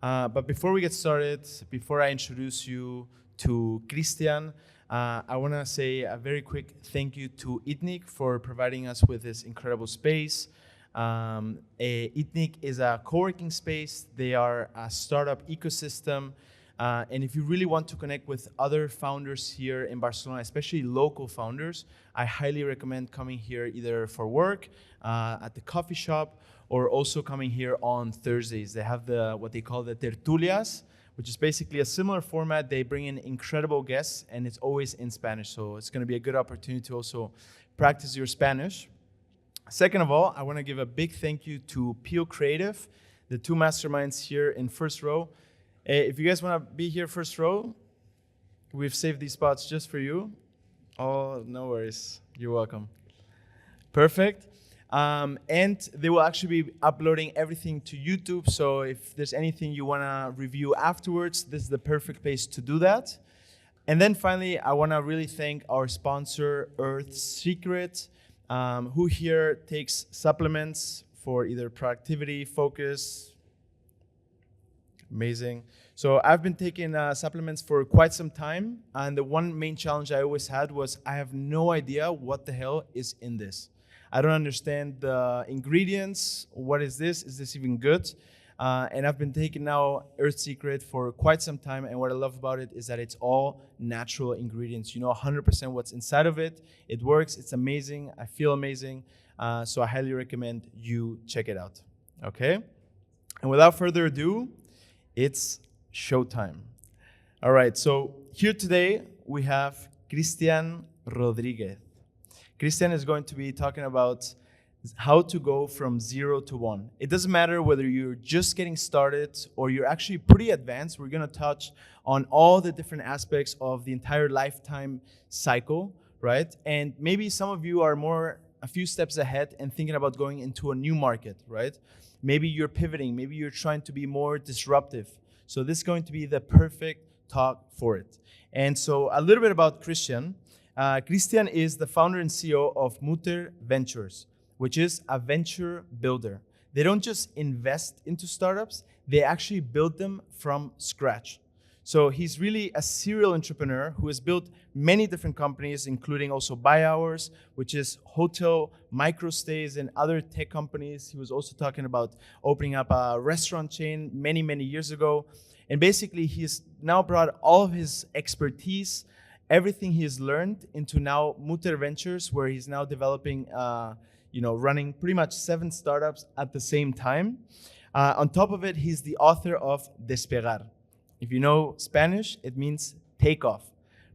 But before we get started, before I introduce you to Christian, I want to say a very quick thank you to ITNIC for providing us with this incredible space. ITNIC is a co-working space. They are a startup ecosystem. And if you really want to connect with other founders here in Barcelona, especially local founders, I highly recommend coming here either for work, at the coffee shop, or also coming here on Thursdays. They have what they call the tertulias, which is basically a similar format. They bring in incredible guests, and it's always in Spanish. So it's going to be a good opportunity to also practice your Spanish. Second of all, I want to give a big thank you to Peel Creative, the two masterminds here in first row. If you guys want to be here first row, we've saved these spots just for you. Oh, no worries. You're welcome. Perfect. And they will actually be uploading everything to YouTube. So if there's anything you want to review afterwards, this is the perfect place to do that. And then finally, I want to really thank our sponsor, Earth Secret, who here takes supplements for either productivity, focus. Amazing. So I've been taking supplements for quite some time. And the one main challenge I always had was I have no idea what the hell is in this. I don't understand the ingredients. What is this? Is this even good? And I've been taking now Earth Secret for quite some time. And what I love about it is that it's all natural ingredients. You know 100% what's inside of it. It works. It's amazing. I feel amazing. So I highly recommend you check it out. Okay? And without further ado, it's showtime. All right. So here today we have Christian Rodriguez. Christian is going to be talking about how to go from 0 to 1. It doesn't matter whether you're just getting started or you're actually pretty advanced. We're going to touch on all the different aspects of the entire lifetime cycle, right? And maybe some of you are a few steps ahead and thinking about going into a new market, right? Maybe you're pivoting. Maybe you're trying to be more disruptive. So this is going to be the perfect talk for it. And so a little bit about Christian. Christian is the founder and CEO of Mutter Ventures, which is a venture builder. They don't just invest into startups, they actually build them from scratch. So he's really a serial entrepreneur who has built many different companies, including also Buy Hours, which is hotel microstays and other tech companies. He was also talking about opening up a restaurant chain many, many years ago. And basically, he's now brought all of his expertise, everything he has learned into now Mutter Ventures, where he's now developing, running pretty much 7 startups at the same time. On top of it, he's the author of Despegar. If you know Spanish, it means take off,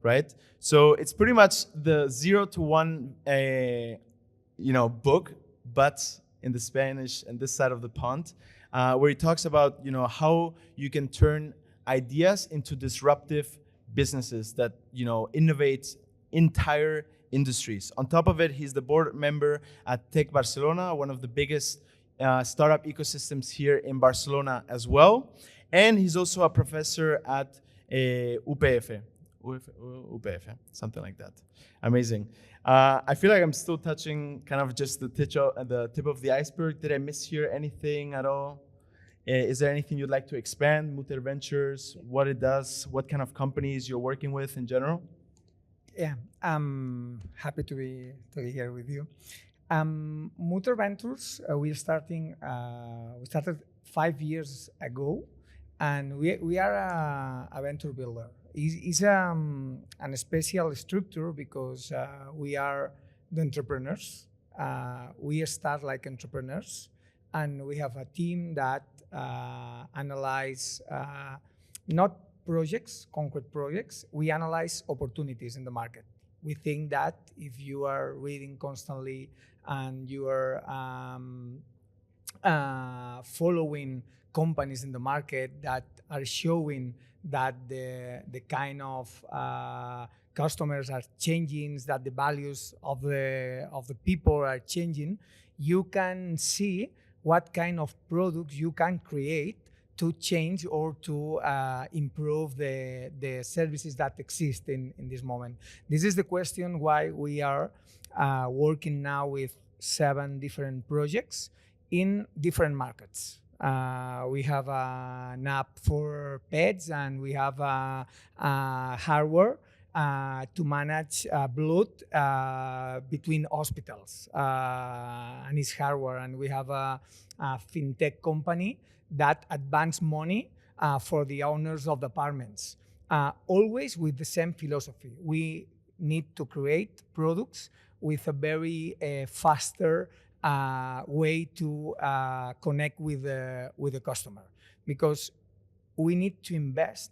right? So it's pretty much the 0 to 1, book, but in the Spanish and this side of the pond, where he talks about, how you can turn ideas into disruptive businesses that, innovate entire industries. On top of it, he's the board member at Tech Barcelona, one of the biggest startup ecosystems here in Barcelona as well. And he's also a professor at UPF, something like that. Amazing. I feel like I'm still touching kind of just the tip of the iceberg. Did I miss here anything at all? Is there anything you'd like to expand? Mutter Ventures, what it does, what kind of companies you're working with in general? Yeah, I'm happy to be here with you. Mutter Ventures, we started 5 years ago, and we are a venture builder. It's a special structure because we are the entrepreneurs. We start like entrepreneurs, and we have a team that analyze not projects, concrete projects. We analyze opportunities in the market. We think that if you are reading constantly and you are following companies in the market that are showing that the kind of customers are changing, that the values of the people are changing, you can see what kind of products you can create to change or to improve the services that exist in this moment. This is the question why we are working now with 7 different projects in different markets. We have an app for pets, and we have hardware to manage blood between hospitals, and it's hardware. And we have a fintech company that advance money for the owners of the apartments, always with the same philosophy. We need to create products with a very faster way to connect with the customer, because we need to invest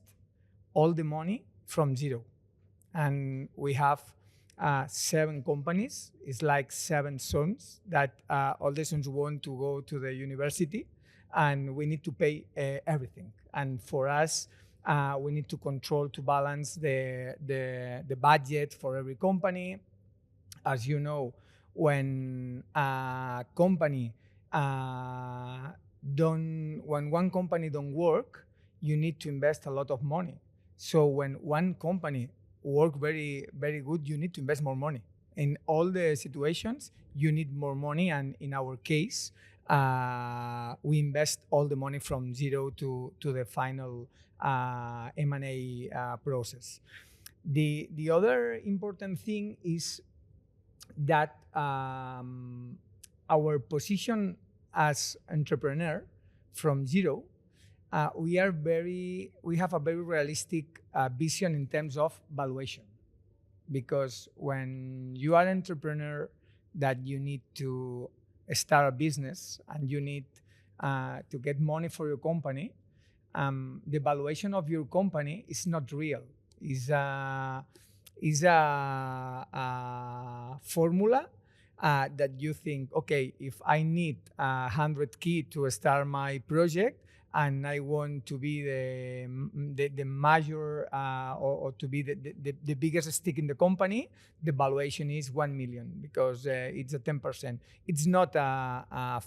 all the money from zero. And we have 7 companies. It's like 7 sons that all the sons want to go to the university, and we need to pay everything. And for us, we need to control, to balance the budget for every company. As you know, when a company when one company don't work, you need to invest a lot of money. So when one company work very, very good, you need to invest more money. In all the situations, you need more money, and in our case, we invest all the money from zero to the final M&A process. The other important thing is that our position as entrepreneur from zero, we have a very realistic vision in terms of valuation. Because when you are an entrepreneur, that you need to start a business and you need to get money for your company, the valuation of your company is not real. Is a formula that you think, okay, if I need 100K to start my project, and I want to be the major or to be the biggest stick in the company, the valuation is 1 million, because it's a 10%. It's not a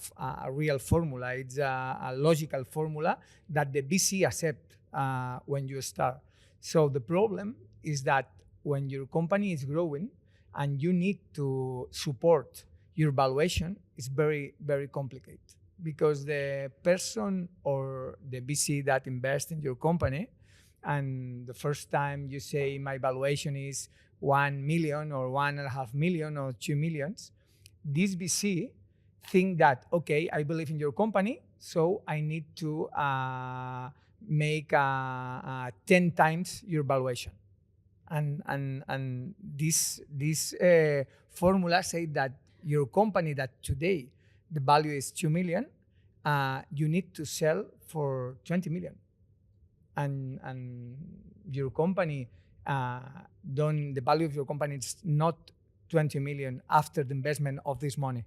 real formula. It's a logical formula that the VC accept when you start. So the problem is that when your company is growing and you need to support your valuation, it's very, very complicated. Because the person or the VC that invests in your company, and the first time you say my valuation is 1 million or 1.5 million or 2 millions, this VC think that, okay, I believe in your company, so I need to make 10 times your valuation. And this formula say that your company that today the value is 2 million, you need to sell for 20 million. And your company, the value of your company is not 20 million after the investment of this money.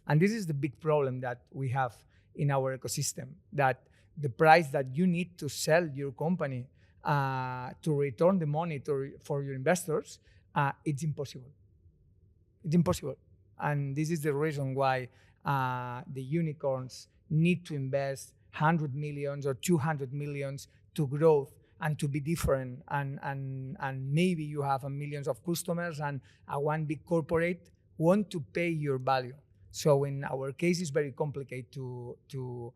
And this is the big problem that we have in our ecosystem, that the price that you need to sell your company to return the money for your investors, it's impossible. It's impossible. And this is the reason why the unicorns need to invest 100 millions or 200 millions to grow and to be different. And maybe you have millions of customers, and one big corporate want to pay your value. So in our case, it's very complicated to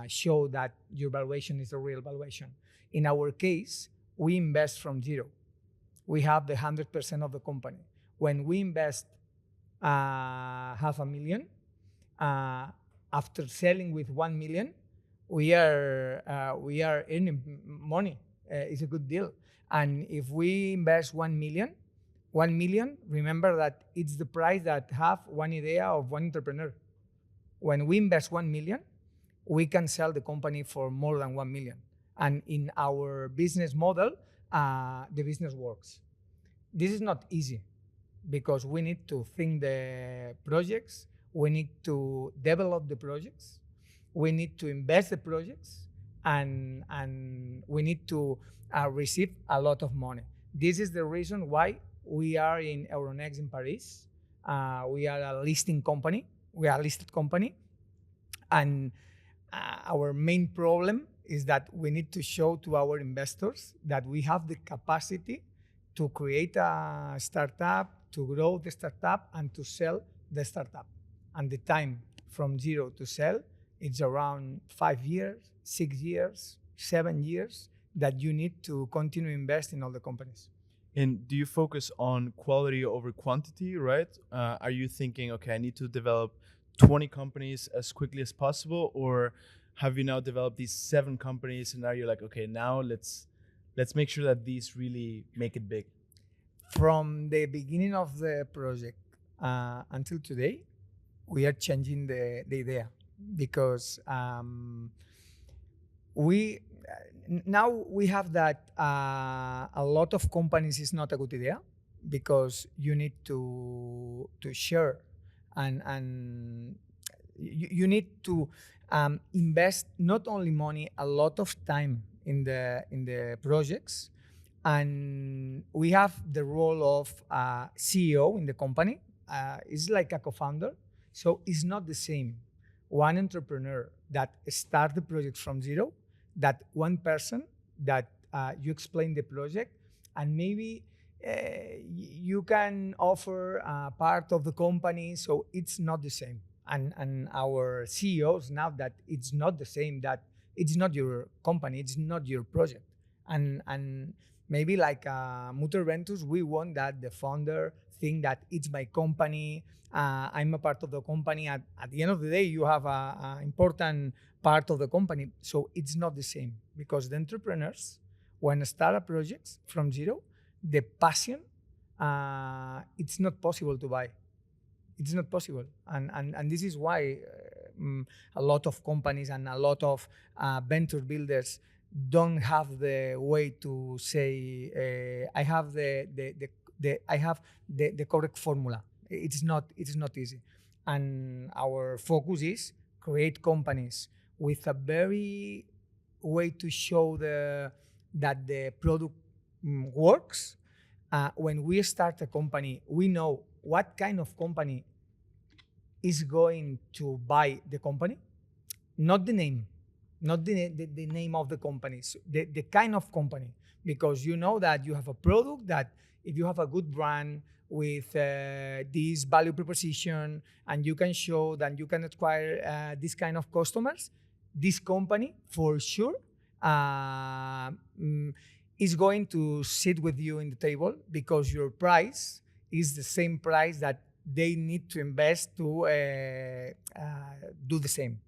show that your valuation is a real valuation. In our case, we invest from zero. We have the 100% of the company. When we invest 500,000, after selling with 1 million, we are earning money. It's a good deal. And if we invest 1 million, remember that it's the price that have one idea of one entrepreneur. When we invest 1 million, we can sell the company for more than 1 million. And in our business model, the business works. This is not easy, because we need to think the projects, we need to develop the projects, we need to invest the projects, and we need to receive a lot of money. This is the reason why we are in Euronext in Paris. We are a listing company. We are a listed company. And our main problem is that we need to show to our investors that we have the capacity to create a startup, to grow the startup, and to sell the startup. And the time from zero to sell it's around 5 years, 6 years, 7 years that you need to continue invest in all the companies. And do you focus on quality over quantity, right? Are you thinking, okay, I need to develop 20 companies as quickly as possible, or have you now developed these 7 companies and now you're like, okay, now let's make sure that these really make it big? From the beginning of the project until today, we are changing the idea because we now we have that a lot of companies is not a good idea because you need to share and you need to invest not only money, a lot of time in the projects. And we have the role of CEO in the company. It's like a co-founder, so it's not the same one entrepreneur that start the project from zero, that one person that you explain the project, and maybe you can offer part of the company, so it's not the same. And our CEOs now that it's not the same, that it's not your company, it's not your project. And maybe like Mutter Ventures, we want that the founder think that it's my company, I'm a part of the company. At the end of the day, you have a important part of the company. So it's not the same because the entrepreneurs, when start a project from zero, the passion, it's not possible to buy. It's not possible. And this is why a lot of companies and a lot of venture builders don't have the way to say, I have the correct formula. It's not easy. And our focus is create companies with a very way to show that the product works. When we start a company, we know what kind of company is going to buy the company, not the name, not the name of the companies, the kind of company, because you know that you have a product that if you have a good brand with this value proposition and you can show that you can acquire this kind of customers, this company for sure is going to sit with you in the table because your price is the same price that they need to invest to do the same.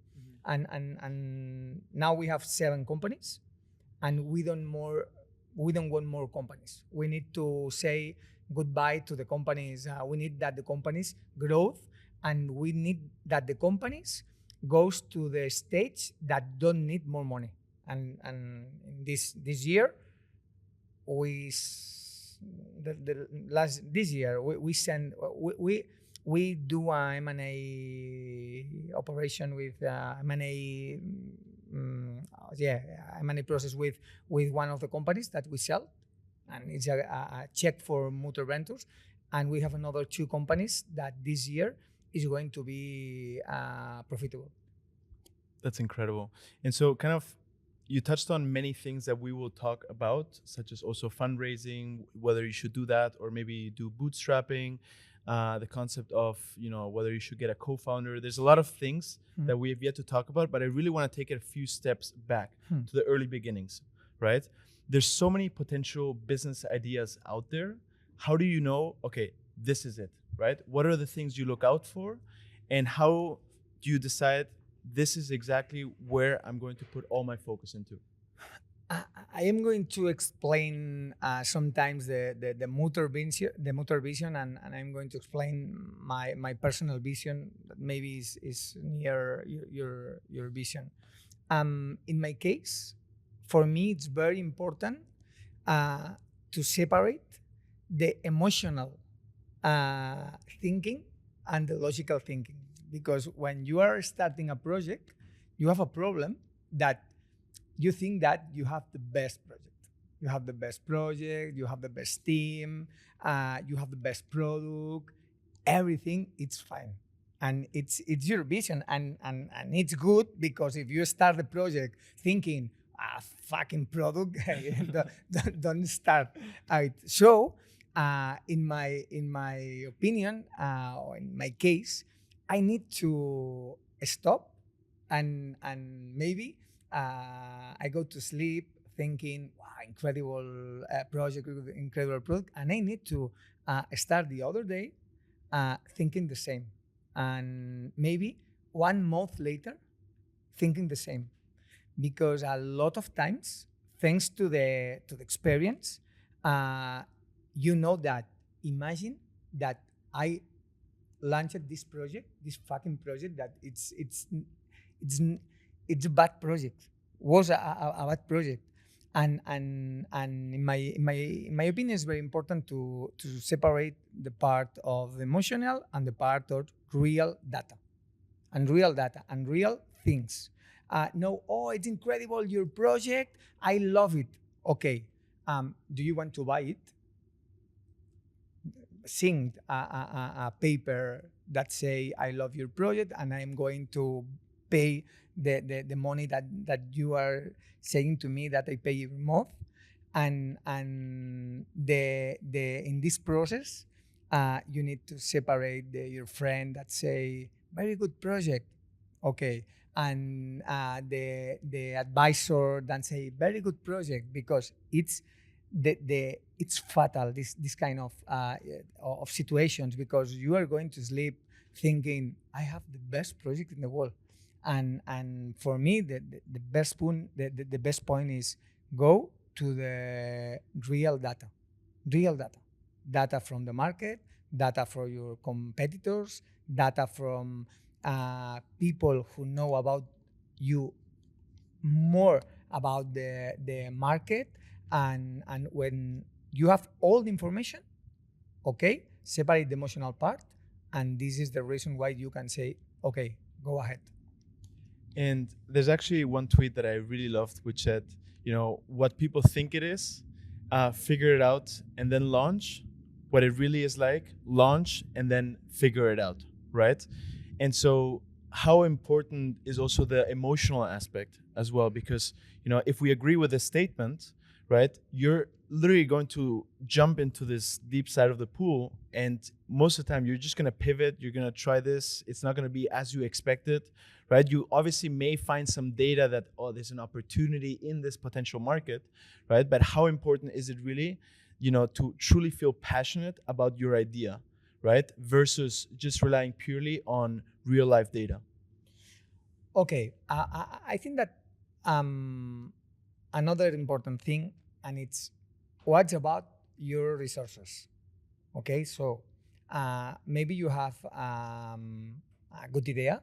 And now we have 7 companies, and we don't want more companies. We need to say goodbye to the companies. We need that the companies growth, and we need that the companies goes to the stage that don't need more money. And this year, this year we do a M&A operation with M&A M&A process with one of the companies that we sell, and it's a check for Mutter Ventures. And we have another 2 companies that this year is going to be profitable. That's incredible. And so kind of you touched on many things that we will talk about, such as also fundraising, whether you should do that or maybe do bootstrapping, the concept of, whether you should get a co-founder. There's a lot of things that we have yet to talk about, but I really want to take it a few steps back to the early beginnings, right? There's so many potential business ideas out there. How do you know, okay, this is it, right? What are the things you look out for? And how do you decide this is exactly where I'm going to put all my focus into? I am going to explain sometimes the Mutter vision, and I'm going to explain my personal vision that maybe is near your vision. In my case, for me, it's very important to separate the emotional thinking and the logical thinking. Because when you are starting a project, you have a problem that you think that you have the best project. You have the best project, you have the best team, you have the best product, everything, it's fine. And it's your vision, and it's good, because if you start the project thinking, fucking product, don't start it. So, in my opinion, or in my case, I need to stop and maybe I go to sleep thinking, wow, incredible project, incredible product, and I need to start the other day thinking the same, and maybe 1 month later thinking the same, because a lot of times, thanks to the experience, you know that. Imagine that I launched this project, this fucking project that it's it's a bad project, was a bad project, and in my opinion, it's very important to separate the part of the emotional and the part of real data and real things. No, oh, it's incredible, your project, I love it. Okay, do you want to buy it? Sing a paper that say I love your project and I'm going to pay the money that you are saying to me that I pay every month, and the in this process you need to separate your friend that say very good project, okay, and the advisor that say very good project, because it's fatal, this kind of situations, because you are going to sleep thinking I have the best project in the world, and for me the best point, the best point is go to the real data from the market, data from your competitors, data from people who know about you more about the market, and when you have all the information, okay, separate the emotional part, and this is the reason why you can say, okay, go ahead. And there's actually one tweet that I really loved, which said, what people think it is, figure it out and then launch. What it really is like, launch and then figure it out, right? And so how important is also the emotional aspect as well? Because, if we agree with the statement, right, you're literally going to jump into this deep side of the pool, and most of the time you're just going to pivot, you're going to try this, it's not going to be as you expected, right? You obviously may find some data that, oh, there's an opportunity in this potential market, right? But how important is it really, to truly feel passionate about your idea, right? Versus just relying purely on real life data. Okay, I think that another important thing, and it's what's about your resources. Okay, so maybe you have a good idea,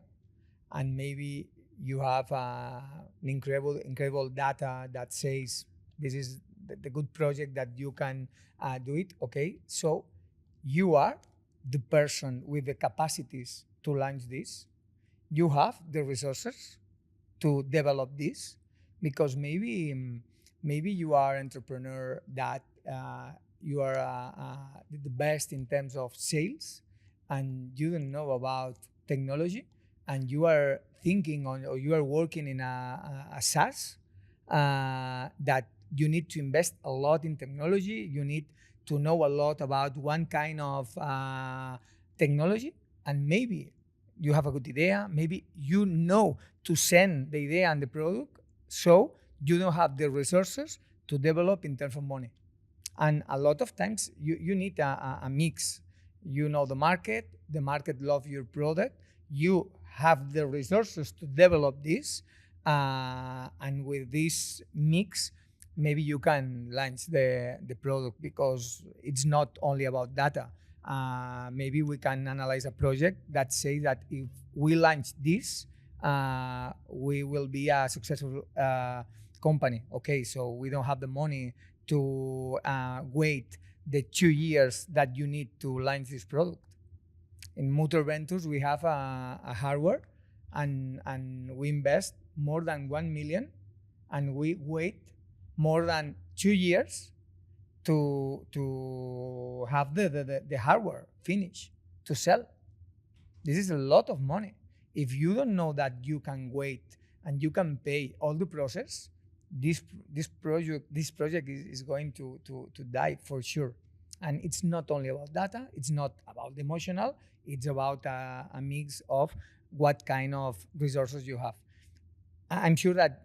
and maybe you have an incredible data that says this is the good project that you can do it. Okay, so you are the person with the capacities to launch this. You have the resources to develop this, because maybe you are entrepreneur that you are the best in terms of sales, and you don't know about technology, and you are thinking on, or you are working in a SaaS that you need to invest a lot in technology. You need to know a lot about one kind of technology, and maybe you have a good idea, maybe you know to send the idea and the product, so you don't have the resources to develop in terms of money. And a lot of times you need a mix. You know the market loves your product, you have the resources to develop this, and with this mix, maybe you can launch the product, because it's not only about data. Maybe we can analyze a project that says that if we launch this, we will be a successful company. Okay, so we don't have the money to wait the 2 years that you need to launch this product. In Mutter Ventures, we have a hardware, and we invest more than 1 million, and we wait more than 2 years to have the hardware finished to sell. This is a lot of money. If you don't know that you can wait and you can pay all the process, this project is going to die for sure. And it's not only about data, it's not about emotional, it's about a mix of what kind of resources you have. I'm sure that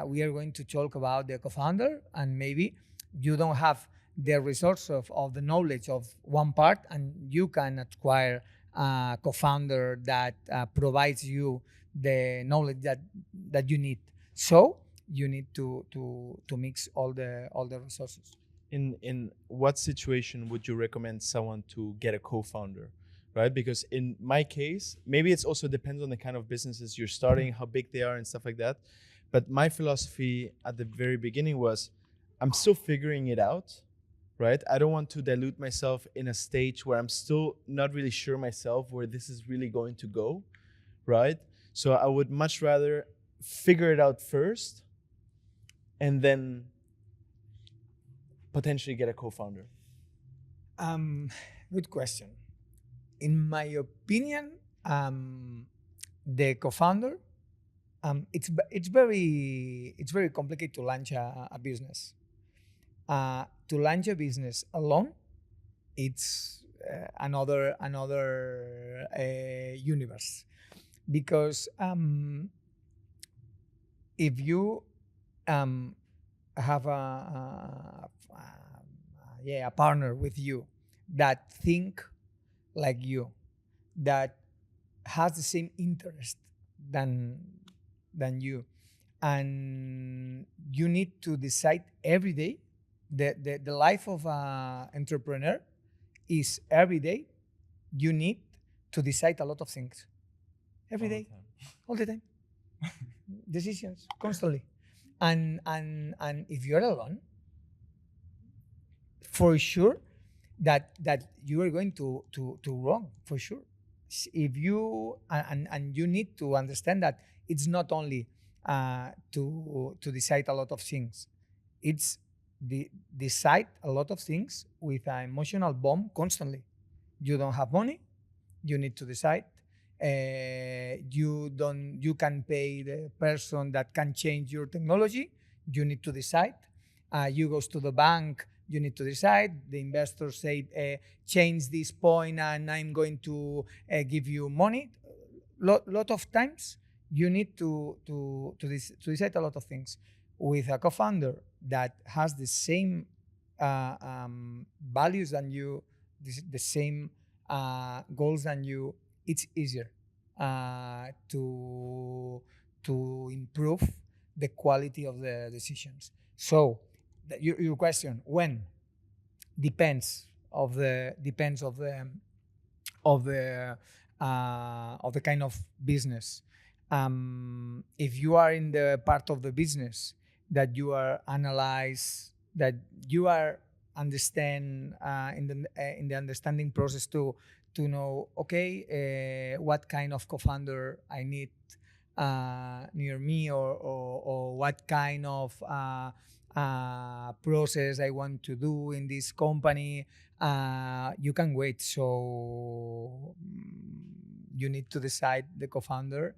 we are going to talk about the co-founder, and maybe you don't have the resource of the knowledge of one part, and you can acquire a co-founder that provides you the knowledge that you need. So you need to mix all the resources. In what situation would you recommend someone to get a co-founder, right? Because in my case, maybe it's also depends on the kind of businesses you're starting, how big they are and stuff like that. But my philosophy at the very beginning was, I'm still figuring it out, right? I don't want to dilute myself in a stage where I'm still not really sure myself where this is really going to go, right? So I would much rather figure it out first and then potentially get a co-founder. Good question. In my opinion, the co-founder, it's very complicated to launch a business. To launch a business alone, it's another universe, because if you have a partner with you that think like you, that has the same interest than you, and you need to decide every day. The life of an entrepreneur is every day you need to decide a lot of things every day, all the time. Decisions constantly, and if you're alone, for sure that you are going to wrong, for sure. If you and you need to understand that it's not only to decide a lot of things, it's decide a lot of things with an emotional bomb constantly. You don't have money, you need to decide. You can pay the person that can change your technology, you need to decide. You goes to the bank, you need to decide. The investors say, change this point and I'm going to give you money. Lot of times you need to decide a lot of things. With a co-founder that has the same values than you, the same goals than you, it's easier to improve the quality of the decisions. So your question, when, depends of the kind of business. If you are in the part of the business that you are analyze, that you are understand in the understanding process to know, okay, what kind of co-founder I need near me, or what kind of process I want to do in this company, you can wait. So you need to decide the co-founder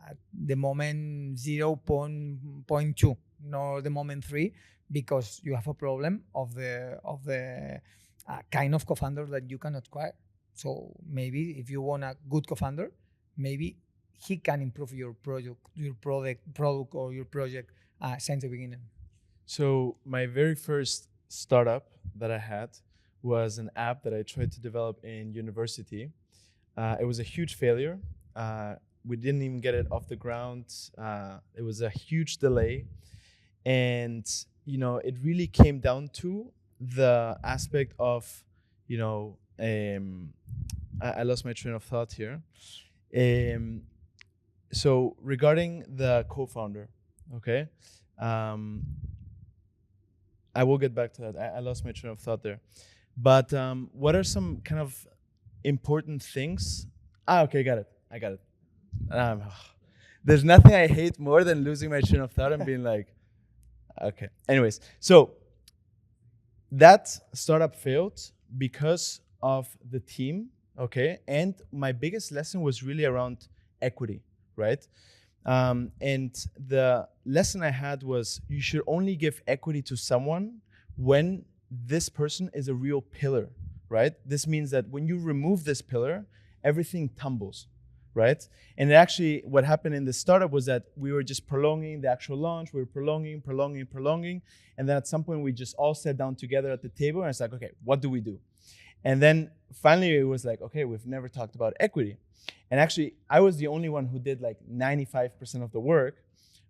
at the moment 0.2, no the moment 3, because you have a problem of the kind of co-founder that you cannot acquire. So maybe if you want a good co-founder, maybe he can improve your product or your project since the beginning. So my very first startup that I had was an app that I tried to develop in university. It was a huge failure. We didn't even get it off the ground. It was a huge delay. And, it really came down to the aspect of, I lost my train of thought here. So regarding the co-founder, okay, I will get back to that. I lost my train of thought there. But what are some kind of important things? Okay, got it. I got it. There's nothing I hate more than losing my train of thought and being like, okay. Anyways, so that startup failed because of the team, okay? And my biggest lesson was really around equity, right? And the lesson I had was you should only give equity to someone when this person is a real pillar, right? This means that when you remove this pillar, everything tumbles, right? And actually, what happened in the startup was that we were just prolonging the actual launch. We were prolonging. And then at some point, we just all sat down together at the table and it's like, okay, what do we do? And then finally, it was like, okay, we've never talked about equity. And actually, I was the only one who did like 95% of the work,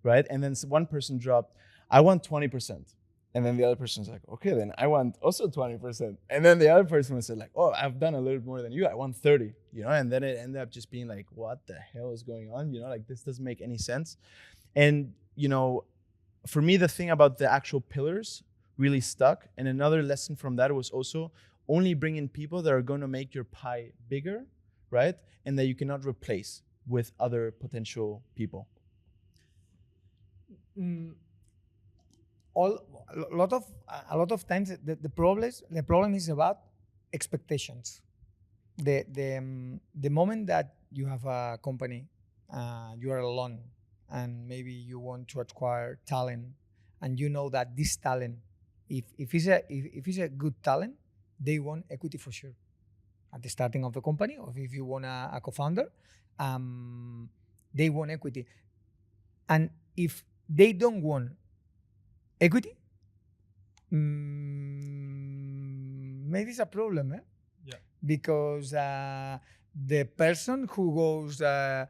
right? And then one person dropped, I want 20%. And then the other person's like, okay, then I want also 20%. And then the other person was like, oh, I've done a little more than you. I want 30, and then it ended up just being like, what the hell is going on? Like this doesn't make any sense. And, for me, the thing about the actual pillars really stuck. And another lesson from that was also only bring in people that are going to make your pie bigger, right? And that you cannot replace with other potential people. A lot of times the problem is about expectations. The moment that you have a company, you are alone, and maybe you want to acquire talent, and you know that this talent, if it's a good talent, they want equity for sure at the starting of the company, or if you want a co-founder, they want equity. And if they don't want equity, maybe it's a problem, Yeah. Because the person who goes to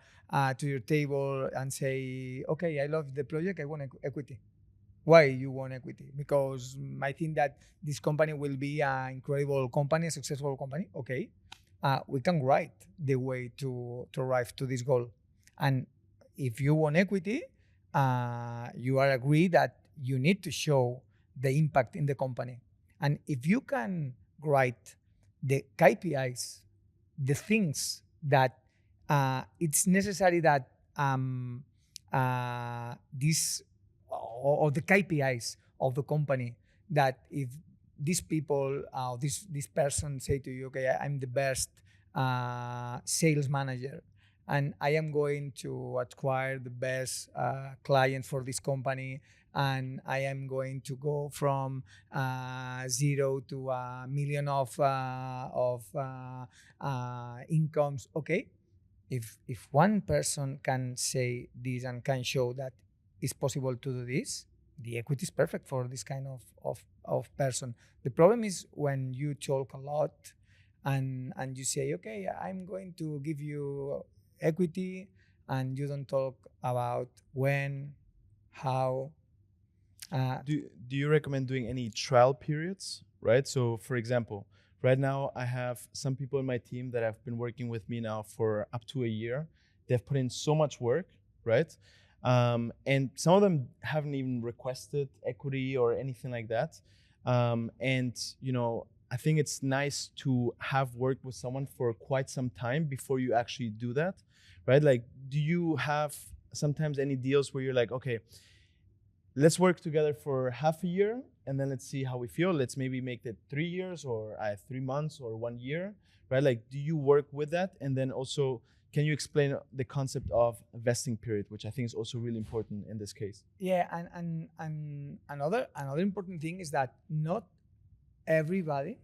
your table and say, okay, I love the project, I want equity. Why you want equity? Because I think that this company will be an incredible company, a successful company. Okay, we can write the way to arrive to this goal. And if you want equity, you are agreed that you need to show the impact in the company. And if you can write the KPIs, the things that it's necessary that this or the KPIs of the company, that if these people, this person say to you, okay, I'm the best sales manager, and I am going to acquire the best client for this company, and I am going to go from 0 to 1 million of incomes. Okay, if one person can say this and can show that it's possible to do this, the equity is perfect for this kind of person. The problem is when you talk a lot and you say, okay, I'm going to give you equity, and you don't talk about when, how. Do you recommend doing any trial periods, right? So for example, right now I have some people in my team that have been working with me now for up to a year. They've put in so much work, right? And some of them haven't even requested equity or anything like that. And I think it's nice to have worked with someone for quite some time before you actually do that, right? Like, do you have sometimes any deals where you're like, okay, let's work together for half a year and then let's see how we feel. Let's maybe make it 3 years or 3 months or 1 year, right? Like, do you work with that? And then also, can you explain the concept of vesting period, which I think is also really important in this case? Yeah, and another important thing is that not everybody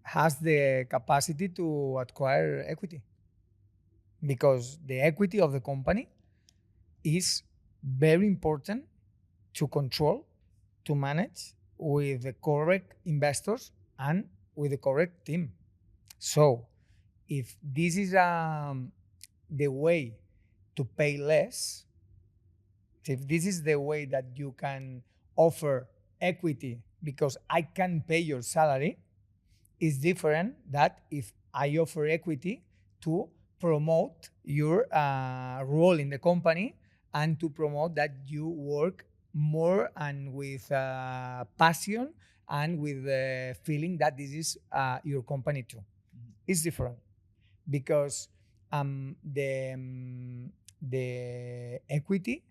has the capacity to acquire equity, because the equity of the company is very important to control, to manage with the correct investors and with the correct team. So if this is the way to pay less, if this is the way that you can offer equity because I can pay your salary, is different that if I offer equity to promote your role in the company and to promote that you work more and with passion and with the feeling that this is your company too. Mm-hmm. It's different because the equity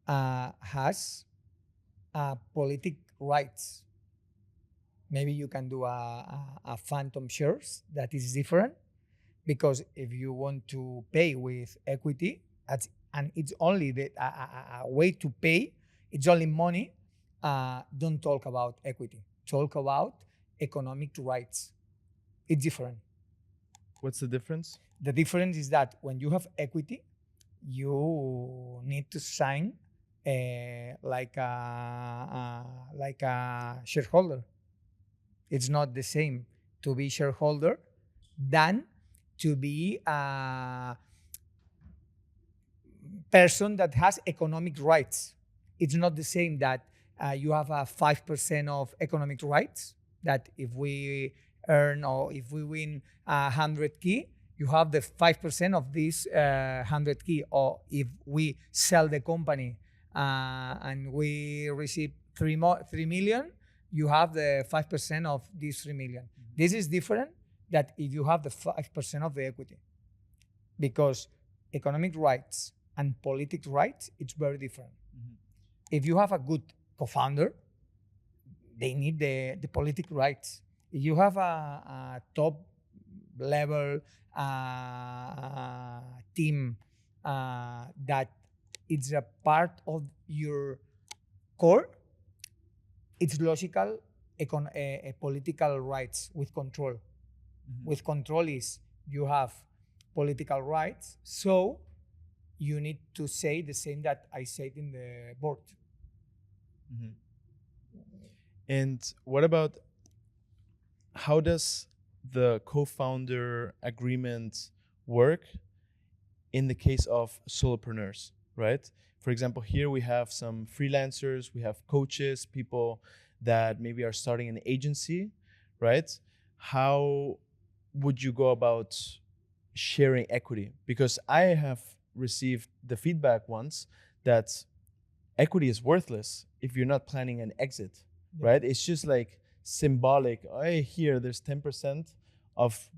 has politic rights. Maybe you can do a phantom shares that is different, because if you want to pay with equity, and it's only a way to pay, it's only money, don't talk about equity. Talk about economic rights. It's different. What's the difference? The difference is that when you have equity, you need to sign like a shareholder. It's not the same to be shareholder than to be a person that has economic rights. It's not the same that you have a 5% of economic rights, that if we earn or if we win 100K, you have the 5% of this 100K. Or if we sell the company and we receive 3 million, you have the 5% of these 3 million. Mm-hmm. This is different that if you have the 5% of the equity, because economic rights and political rights, it's very different. Mm-hmm. If you have a good co-founder, they need the political rights. If you have a top level team that it's a part of your core, it's logical political rights with control. Mm-hmm. With control is you have political rights, so you need to say the same that I said in the board. Mm-hmm. And what about, how does the co-founder agreement work in the case of solopreneurs, right? For example, here we have some freelancers, we have coaches, people that maybe are starting an agency, right? How would you go about sharing equity? Because I have received the feedback once that equity is worthless if you're not planning an exit, right? It's just like symbolic. Hey, here, there's 10% of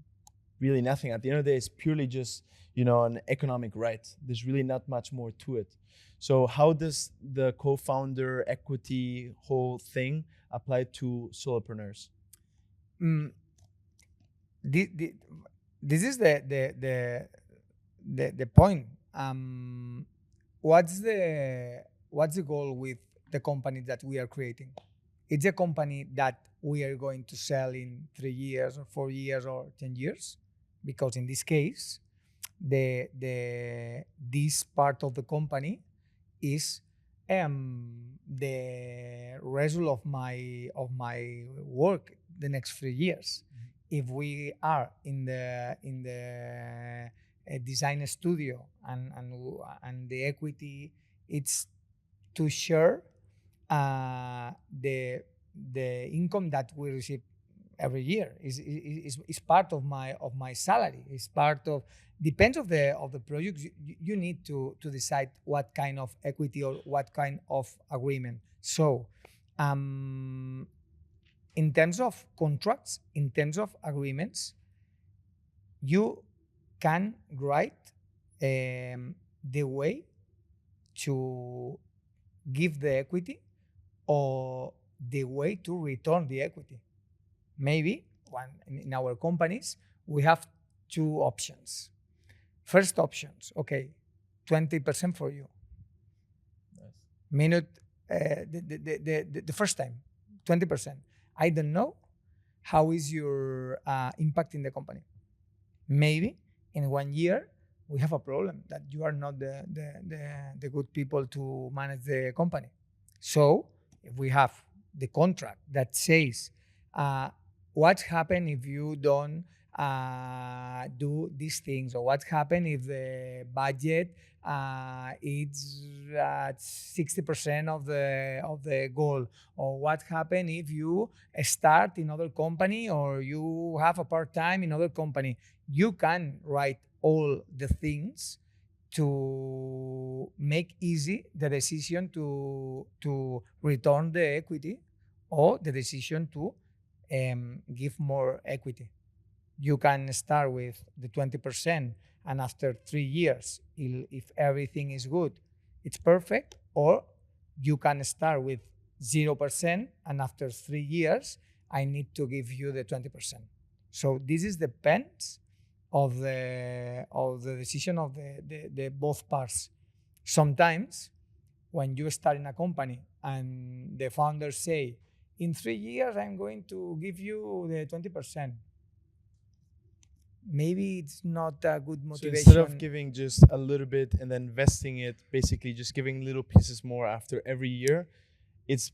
really nothing. At the end of the day, it's purely just, an economic right. There's really not much more to it. So how does the co-founder equity whole thing apply to solopreneurs? This is the point. What's the goal with the company that we are creating? It's a company that we are going to sell in 3 years or 4 years or 10 years, because in this case, this part of the company is the result of my work the next 3 years. Mm-hmm. If we are in the design studio and the equity, it's to share the income that we receive every year. Is part of my salary. Is part of, depends of the project. You need to decide what kind of equity or what kind of agreement. So in terms of contracts, in terms of agreements, you can write the way to give the equity or the way to return the equity. Maybe in our companies, we have 2 options. First options, okay, 20% for you. Nice. The first time, 20%. I don't know how is your impact in the company. Maybe in 1 year, we have a problem that you are not the good people to manage the company. So if we have the contract that says what happens if you don't do these things, or what happens if the budget is at 60% of the goal, or what happens if you start in other company or you have a part-time in other company. You can write all the things to make easy the decision to return the equity, or the decision to give more equity. You can start with the 20%, and after 3 years, if everything is good, it's perfect. Or you can start with 0%, and after 3 years, I need to give you the 20%. So this is depends of the decision of the both parts. Sometimes when you start in a company and the founders say, in 3 years I'm going to give you the 20%, maybe it's not a good So motivation. instead of giving just a little bit and then vesting it, basically just giving little pieces more after every year, it's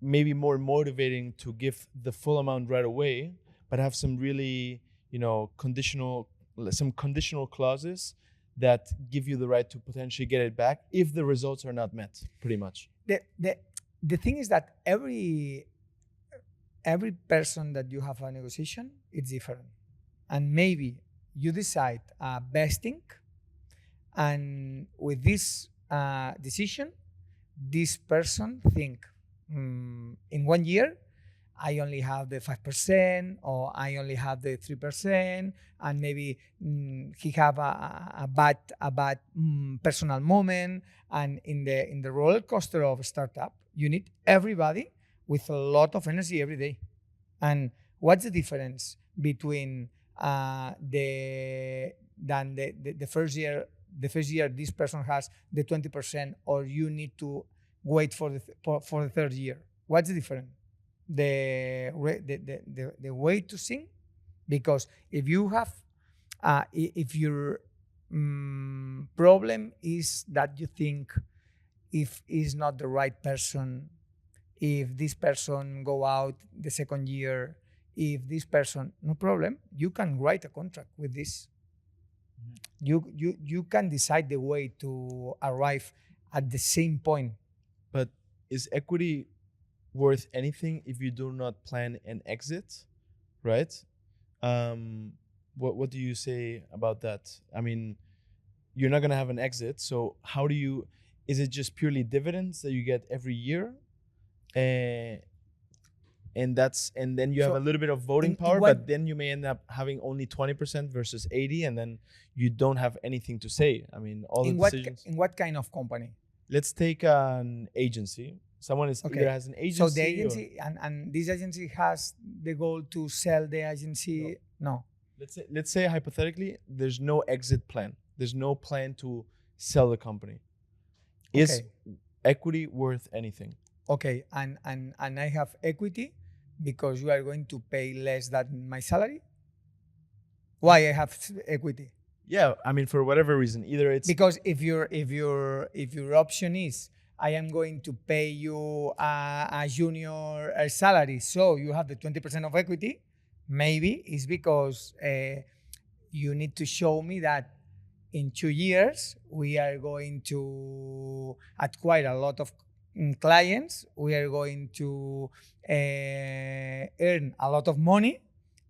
maybe more motivating to give the full amount right away, but have some really, some conditional clauses that give you the right to potentially get it back if the results are not met, pretty much. The thing is that every person that you have a negotiation, it's different. And maybe you decide vesting, and with this decision, this person think, in 1 year, I only have the 5%, or I only have the 3%, and maybe he have a bad personal moment. And in the roller coaster of a startup, you need everybody with a lot of energy every day. And what's the difference between the first year? The first year, this person has the 20%, or you need to wait for the third year. What's the difference? The way to sing. Because if you have if your problem is that you think, if is not the right person, if this person go out the second year, if this person, no problem, you can write a contract with this. You can decide the way to arrive at the same point. But is equity worth anything if you do not plan an exit, right? What do you say about that? I mean, you're not gonna have an exit, so how do you? Is it just purely dividends that you get every year, and then you have So a little bit of voting in power, what- but then you may end up having only 20% versus 80, and then you don't have anything to say. I mean, all the decisions. In what kind of company? Let's take an agency. Someone either has an agency. So the agency and this agency has the goal to sell the agency. No. Let's say hypothetically, there's no exit plan. There's no plan to sell the company. Is equity worth anything? Okay, and I have equity because you are going to pay less than my salary. Why I have equity? Yeah, I mean, for whatever reason, either it's Because if your option is, I am going to pay you a junior salary, so you have the 20% of equity, maybe it's because you need to show me that in 2 years we are going to acquire a lot of clients, we are going to earn a lot of money,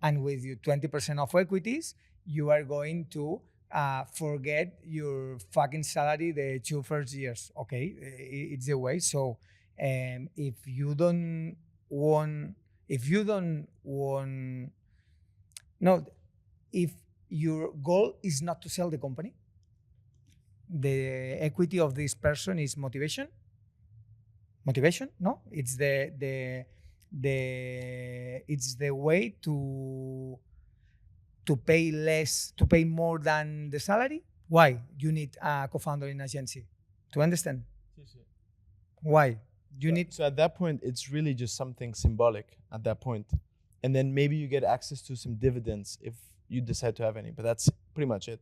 and with your 20% of equities, you are going to forget your fucking salary the 2 first years. Okay, it's the way. So if you don't want, no, if your goal is not to sell the company, the equity of this person is motivation. No, it's it's the way to pay less, to pay more than the salary. Why you need a co-founder in agency? To understand why you need. So at that point, it's really just something symbolic at that point, and then maybe you get access to some dividends if you decide to have any. But that's pretty much it.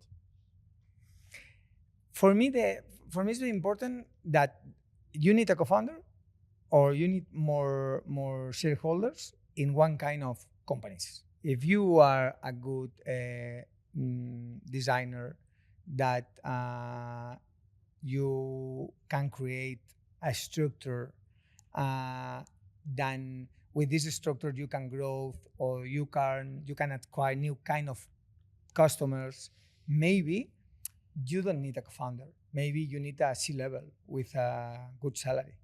For me, it's very important that you need a co-founder, or you need more shareholders in one kind of companies. If you are a good designer, that you can create a structure, then with this structure you can grow, or you can acquire new kind of customers. Maybe you don't need a co-founder. Maybe you need a C-level with a good salary.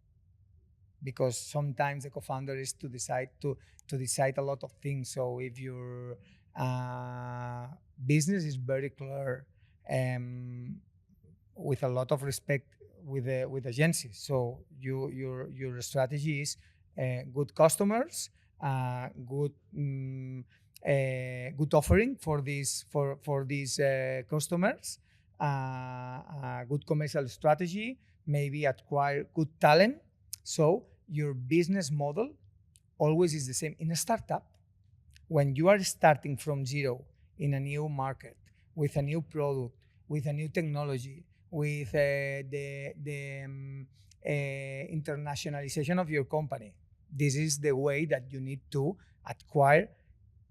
Because sometimes the co-founder is to decide a lot of things. So if your business is very clear, with a lot of respect with agencies, so your strategy is good customers, good offering for these customers, good commercial strategy, maybe acquire good talent. So your business model always is the same. In a startup, when you are starting from zero in a new market, with a new product, with a new technology, with internationalization of your company. This is the way that you need to acquire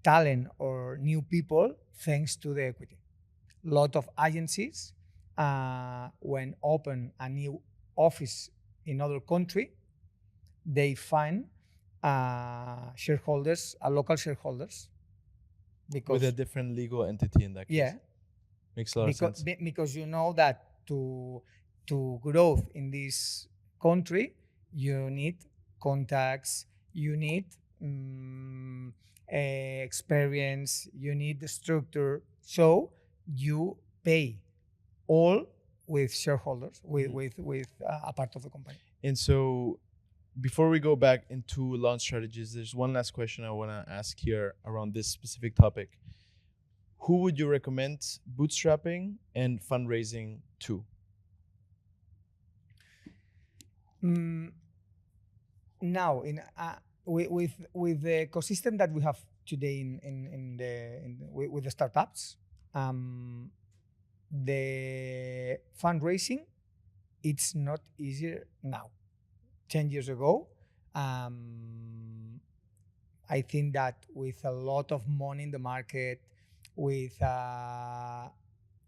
talent or new people thanks to the equity. Lot of agencies, when open a new office in other country, they find shareholders, local shareholders, because With a different legal entity in that case. yeah, Makes a lot of sense. because you know that to growth in this country, you need contacts, you need experience, you need the structure. So you pay all with shareholders, with a part of the company. And so before we go back into launch strategies, there's one last question I want to ask here around this specific topic. Who would you recommend bootstrapping and fundraising to? Now, with the ecosystem that we have today with the startups, the fundraising, it's not easier now. 10 years ago, I think that with a lot of money in the market, with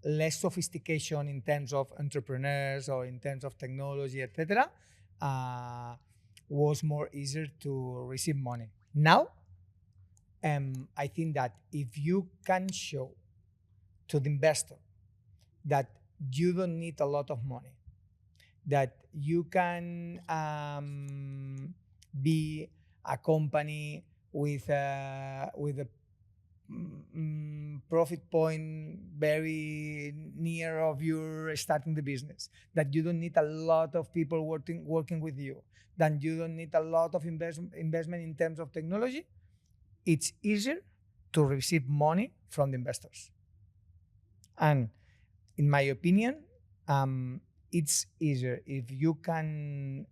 less sophistication in terms of entrepreneurs or in terms of technology, etc., was more easier to receive money. Now, I think that if you can show to the investor that you don't need a lot of money, that you can be a company with a profit point very near of your starting the business, that you don't need a lot of people working with you, that you don't need a lot of investment in terms of technology, it's easier to receive money from the investors. And in my opinion, it's easier if you can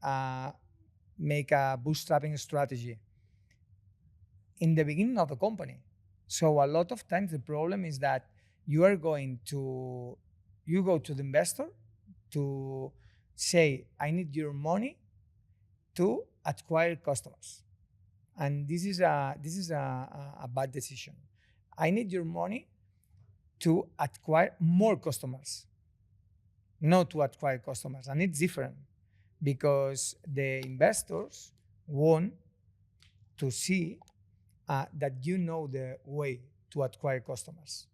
make a bootstrapping strategy in the beginning of the company. So a lot of times the problem is that you go to the investor to say, I need your money to acquire customers. And this is a bad decision. I need your money to acquire more customers, not to acquire customers. And it's different because the investors want to see that you know the way to acquire customers,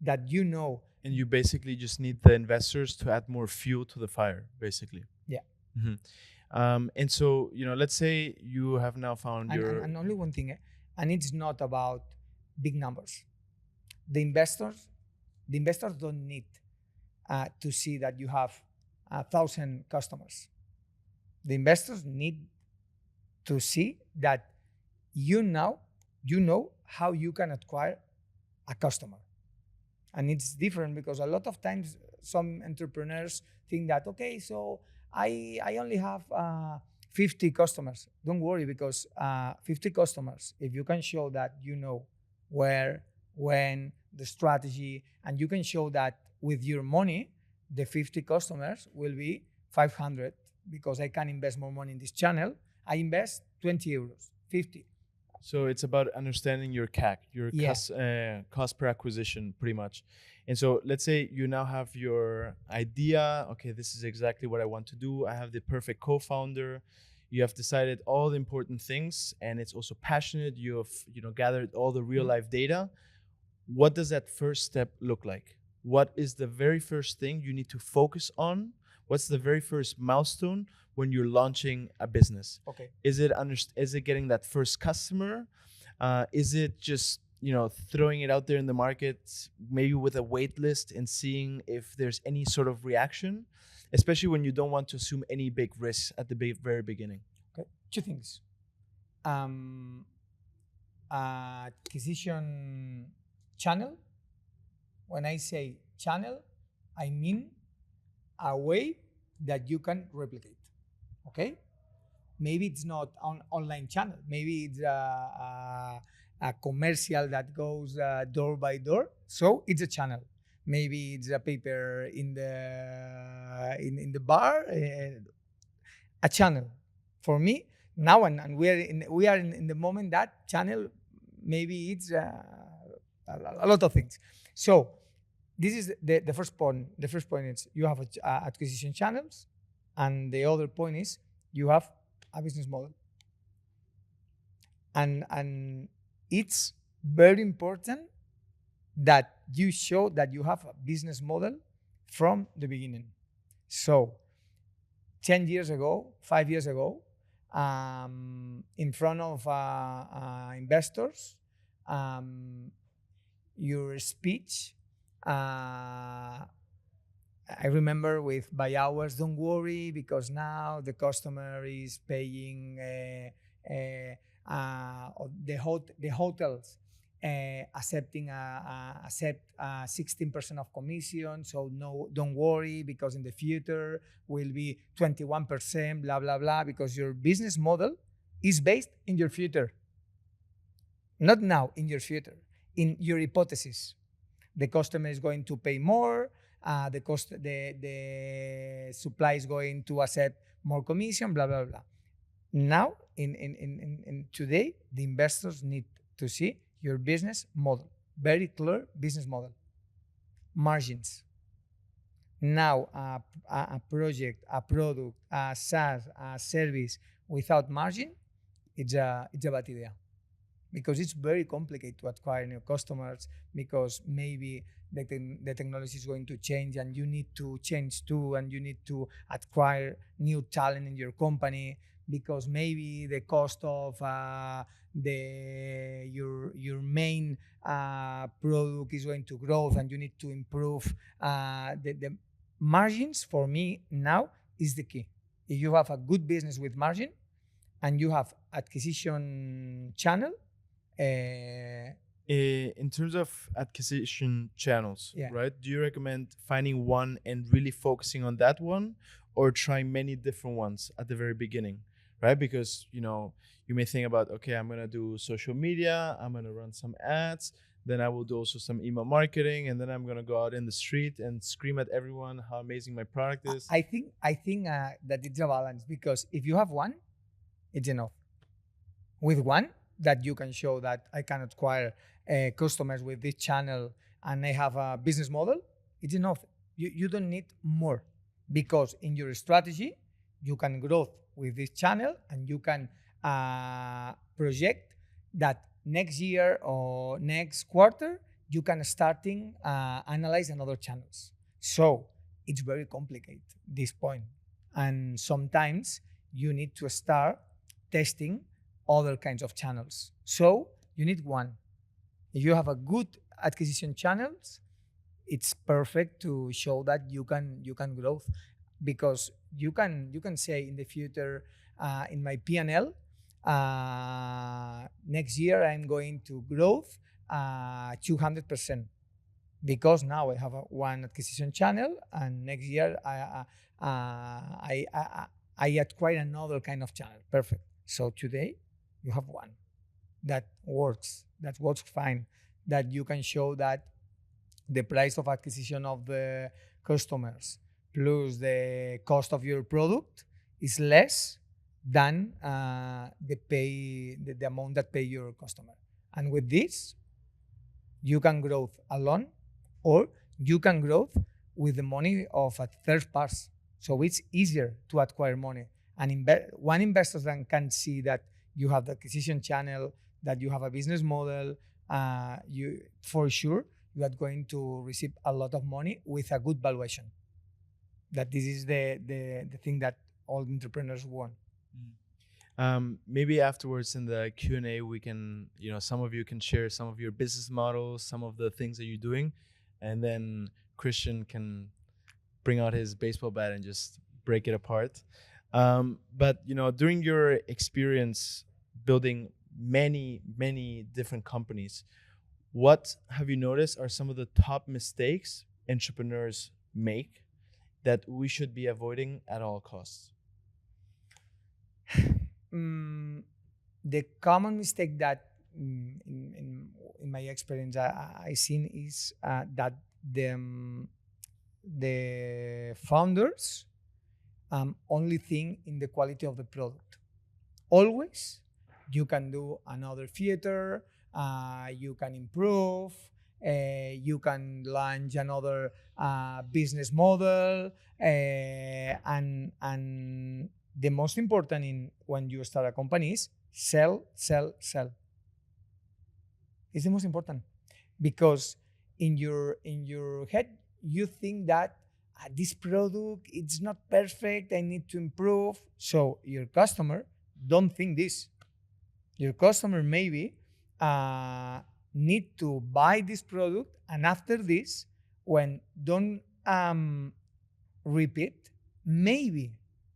that you know. And you basically just need the investors to add more fuel to the fire, basically. Yeah. Mm-hmm. And so, let's say you have now found and only one thing, and it's not about big numbers. The investors don't need to see that you have 1,000 customers. The investors need to see that you know how you can acquire a customer. And it's different because a lot of times some entrepreneurs think that, okay, so I only have 50 customers. Don't worry, because 50 customers, if you can show that you know where, when, the strategy, and you can show that with your money, the 50 customers will be 500 because I can invest more money in this channel. I invest 20 euros, 50. So it's about understanding your CAC, your cost per acquisition, pretty much. And so let's say you now have your idea. Okay, this is exactly what I want to do. I have the perfect co-founder. You have decided all the important things, and it's also passionate. You have gathered all the real life data. What does that first step look like? What is the very first thing you need to focus on? What's the very first milestone when you're launching a business? Okay. Is it getting that first customer? Is it just throwing it out there in the market, maybe with a wait list and seeing if there's any sort of reaction, especially when you don't want to assume any big risks at the very beginning? Okay. Two things. Acquisition channel. When I say channel, I mean a way that you can replicate. Okay, maybe it's not on online channel. Maybe it's a commercial that goes door by door. So it's a channel. Maybe it's a paper in the bar, a channel. For me now, and we are in the moment that channel. Maybe it's a lot of things. So this is the first point. The first point is you have acquisition channels, and the other point is you have a business model. And it's very important that you show that you have a business model from the beginning. So 10 years ago, 5 years ago, in front of investors, your speech, I remember with by hours, don't worry, because now the customer is paying the hotels accept 16% of commission. So no, don't worry, because in the future will be 21%, blah, blah, blah, because your business model is based in your future. Not now, in your future, in your hypothesis. The customer is going to pay more, the supply is going to accept more commission, blah, blah, blah. Now, in today, the investors need to see your business model, very clear business model, margins. Now, a project, a product, a SaaS, a service without margin, it's a bad idea, because it's very complicated to acquire new customers, because maybe the technology is going to change and you need to change too, and you need to acquire new talent in your company, because maybe the cost of your main product is going to grow, and you need to improve the margins. For me now is the key. If you have a good business with margin and you have acquisition channel, in terms of acquisition channels, Yeah. right? Do you recommend finding one and really focusing on that one, or trying many different ones at the very beginning, right? Because you may think about, okay, I'm gonna do social media, I'm gonna run some ads, then I will do also some email marketing, and then I'm gonna go out in the street and scream at everyone how amazing my product is. I think that it's a balance, because if you have one, it's enough. With one, that you can show that I can acquire customers with this channel and I have a business model, it's enough. You don't need more, because in your strategy, you can grow with this channel, and you can project that next year or next quarter, you can starting analyze another channels. So it's very complicated, this point. And sometimes you need to start testing other kinds of channels. So you need one. If you have a good acquisition channels, it's perfect to show that you can grow, because you can say in the future, in my P&L, next year I'm going to grow 200%, because now I have one acquisition channel, and next year I acquire another kind of channel. Perfect. So today you have one that works fine, that you can show that the price of acquisition of the customers plus the cost of your product is less than the amount that pay your customer. And with this, you can grow alone, or you can grow with the money of a third party. So it's easier to acquire money. And one investor then can see that you have the acquisition channel, that you have a business model, you for sure you are going to receive a lot of money with a good valuation. That this is the thing that all entrepreneurs want. Maybe afterwards in the Q&A, we can, some of you can share some of your business models, some of the things that you're doing, and then Christian can bring out his baseball bat and just break it apart. But during your experience building many different companies, what have you noticed are some of the top mistakes entrepreneurs make that we should be avoiding at all costs? The common mistake that in my experience, I seen is that the founders only think in the quality of the product. Always, you can do another theater, you can improve, you can launch another business model, and the most important in when you start a company is sell, sell, sell. It's the most important because in your head you think that this product it's not perfect. I need to improve. So your customer don't think this. Your customer maybe need to buy this product, and after this, when don't repeat, maybe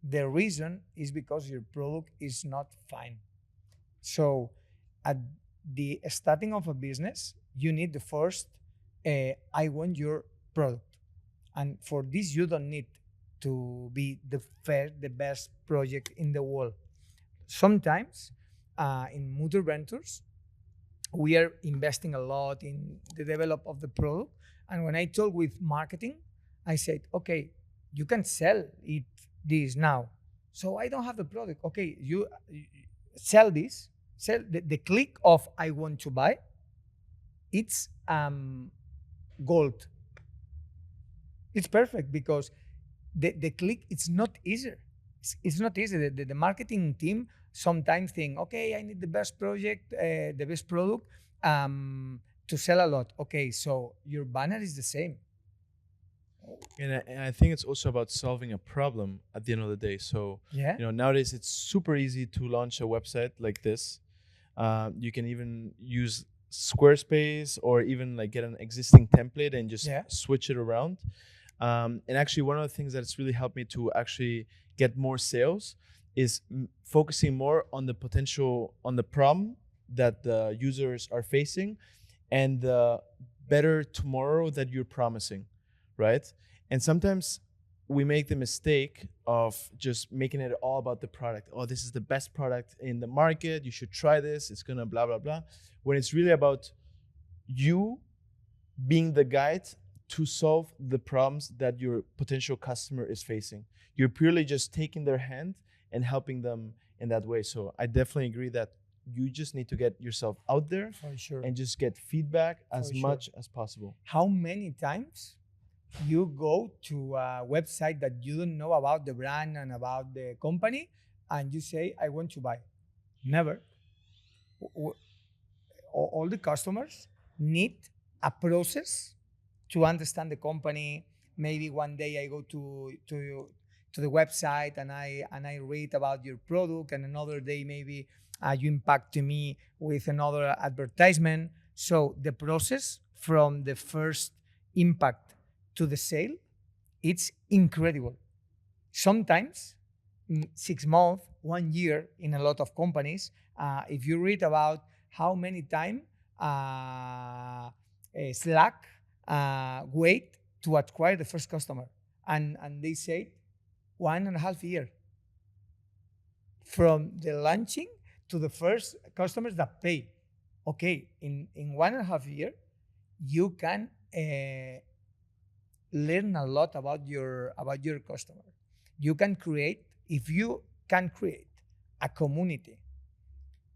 the reason is because your product is not fine. So at the starting of a business, you need the first, I want your product. And for this, you don't need to be the best project in the world. Sometimes in Mutter Ventures, we are investing a lot in the develop of the product. And when I talk with marketing, I said, okay, you can sell it this now. So I don't have the product. Okay, you sell this, sell the click of I want to buy, it's gold. It's perfect because the click, it's not easy. It's not easy. The marketing team sometimes think, okay, I need the best project, the best product to sell a lot. Okay, so your banner is the same. And I think it's also about solving a problem at the end of the day. So, Yeah. Nowadays it's super easy to launch a website like this. You can even use Squarespace or even like get an existing template and just switch it around. And actually, one of the things that's really helped me to actually get more sales is focusing more on the potential, on the problem that the users are facing and the better tomorrow that you're promising, right? And sometimes we make the mistake of just making it all about the product. Oh, this is the best product in the market. You should try this. It's gonna blah, blah, blah. When it's really about you being the guide to solve the problems that your potential customer is facing. You're purely just taking their hand and helping them in that way. So I definitely agree that you just need to get yourself out there and just get feedback as much as possible. How many times you go to a website that you don't know about the brand and about the company and you say, I want to buy? Never. All the customers need a process to understand the company. Maybe one day I go to the website and I read about your product, and another day maybe you impact to me with another advertisement. So the process from the first impact to the sale, it's incredible. Sometimes 6 months, 1 year in a lot of companies. If you read about how many time Slack wait to acquire the first customer, and they say 1.5 years from the launching to the first customers that pay. Okay, in 1.5 years, you can learn a lot about your customer. You can create, if you can create a community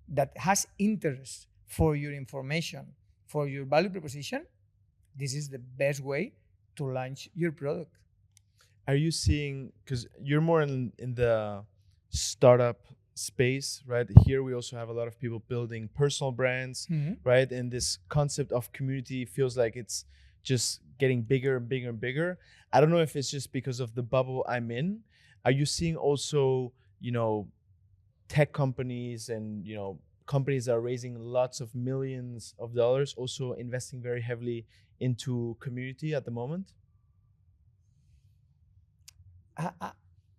that has interest for your information, for your value proposition, this is the best way to launch your product. Are you seeing, because you're more in the startup space, right? Here we also have a lot of people building personal brands, right? And this concept of community feels like it's just getting bigger and bigger and bigger. I don't know if it's just because of the bubble I'm in. Are you seeing also, tech companies and, companies that are raising lots of millions of dollars also investing very heavily into community at the moment?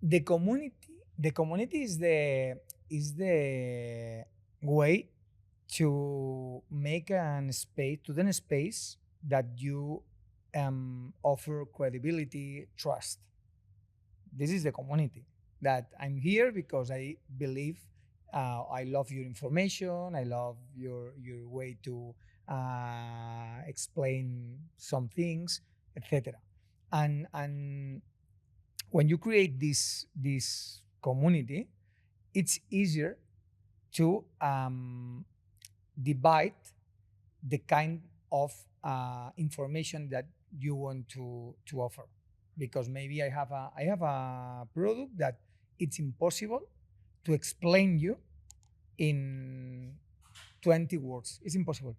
The community is the way to make a space that you offer credibility, trust. This is the community that I'm here because I believe I love your information. I love your way to explain some things, etc. And when you create this community, it's easier to divide the kind of information that you want to offer, because maybe I have a product that it's impossible to explain you in 20 words. It's impossible.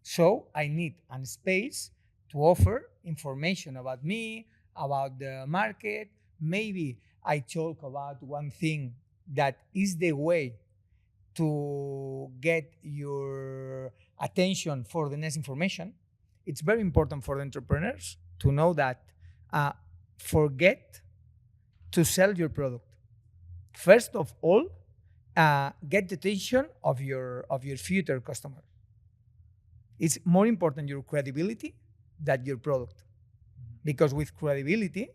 So I need a space to offer information about me, about the market. Maybe I talk about one thing that is the way to get your attention for the next information. It's very important for the entrepreneurs to know that forget to sell your product. First of all, get the attention of your future customer. It's more important your credibility than your product, because with credibility,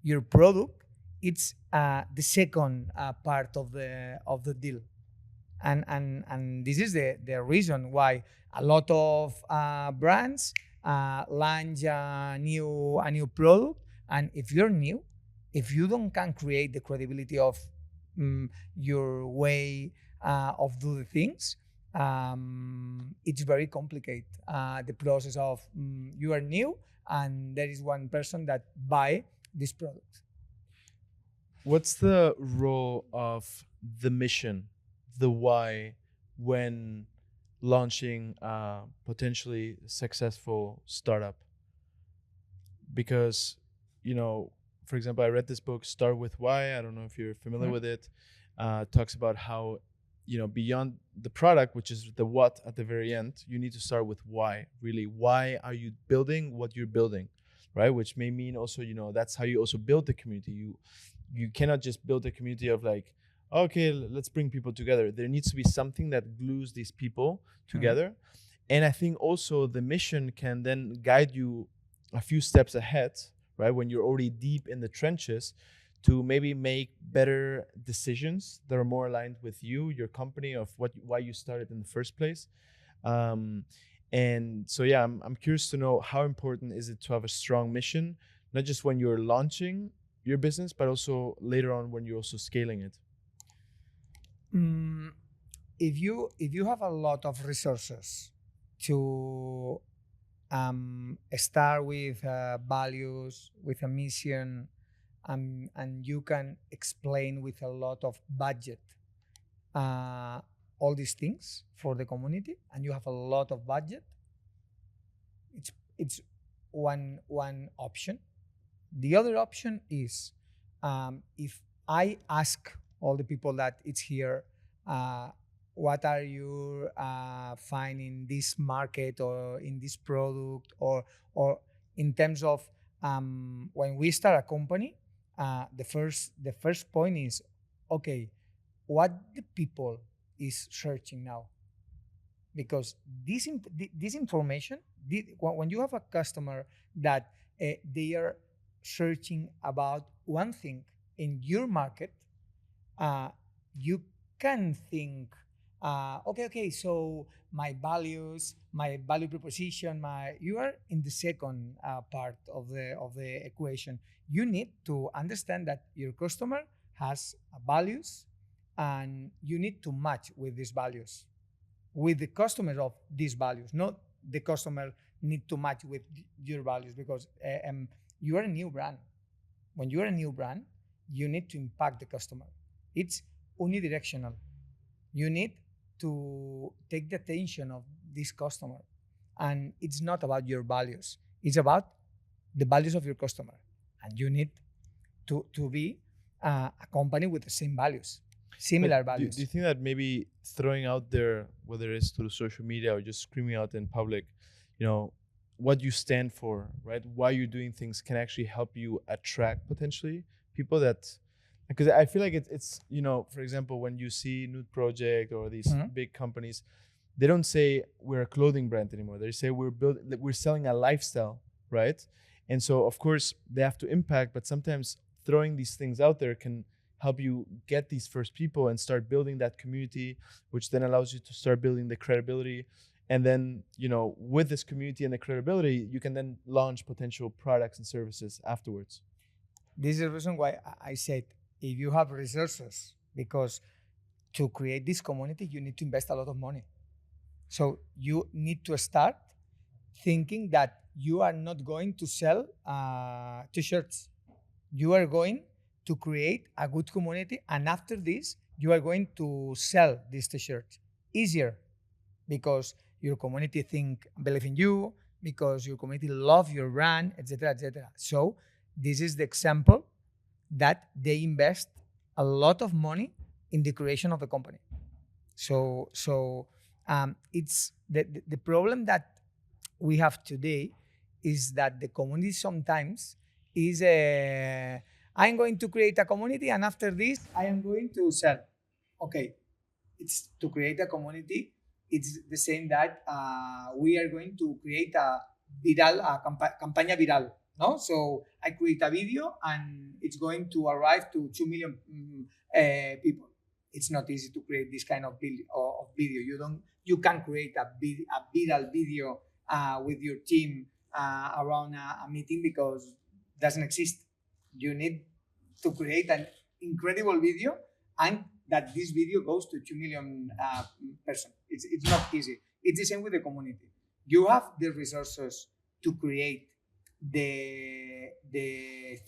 your product it's the second part of the deal, and this is the reason why a lot of brands launch a new product, and if you're new, if you don't can create the credibility of your way of do the things, it's very complicated. The process of you are new and there is one person that buy this product. What's the role of the mission, the why, when launching a potentially successful startup? Because, for example, I read this book, Start With Why. I don't know if you're familiar with it. Talks about how, beyond the product, which is the what at the very end, you need to start with why. Really, why are you building what you're building, right? Which may mean also, that's how you also build the community. You cannot just build a community of like, okay, let's bring people together. There needs to be something that glues these people together. And I think also the mission can then guide you a few steps ahead, right? When you're already deep in the trenches, to maybe make better decisions that are more aligned with you, your company, of why you started in the first place. And so, yeah, I'm curious to know, how important is it to have a strong mission, not just when you're launching your business, but also later on when you're also scaling it? If you have a lot of resources to start with values, with a mission, and you can explain with a lot of budget all these things for the community, and you have a lot of budget, it's one option. The other option is, if I ask all the people that it's here, what are you finding in this market or in this product, or in terms of when we start a company, the first point is, okay, what the people is searching now, because this information, when you have a customer that they are searching about one thing in your market, you can think, okay, so my values, my value proposition, you are in the second part of the equation. You need to understand that your customer has values, and you need to match with these values, with the customer of these values, not the customer need to match with your values, because you are a new brand. When you are a new brand, you need to impact the customer. It's unidirectional. You need to take the attention of this customer, and it's not about your values. It's about the values of your customer, and you need to be a company with the same values, similar values. Do you think that maybe throwing out there, whether it's through social media or just screaming out in public, what you stand for, right? Why you're doing things, can actually help you attract potentially people that, because I feel like it's for example, when you see Nude Project or these big companies, they don't say we're a clothing brand anymore. They say we're selling a lifestyle, right? And so of course they have to impact, but sometimes throwing these things out there can help you get these first people and start building that community, which then allows you to start building the credibility. And then, with this community and the credibility, you can then launch potential products and services afterwards. This is the reason why I said, if you have resources, because to create this community, you need to invest a lot of money. So you need to start thinking that you are not going to sell t-shirts. You are going to create a good community, and after this, you are going to sell these t-shirts easier, because your community believe in you, because your community love your brand, etc., etc. So this is the example that they invest a lot of money in the creation of the company. So it's the problem that we have today is that the community sometimes is I'm going to create a community, and after this I am going to sell. Okay, it's to create a community. It's the same that we are going to create a viral, campaña viral. No, so I create a video and it's going to arrive to 2 million people. It's not easy to create this kind of video. You can create a viral video with your team around a meeting, because it doesn't exist. You need to create an incredible video, and that this video goes to 2 million persons. It's not easy. It's the same with the community. You have the resources to create the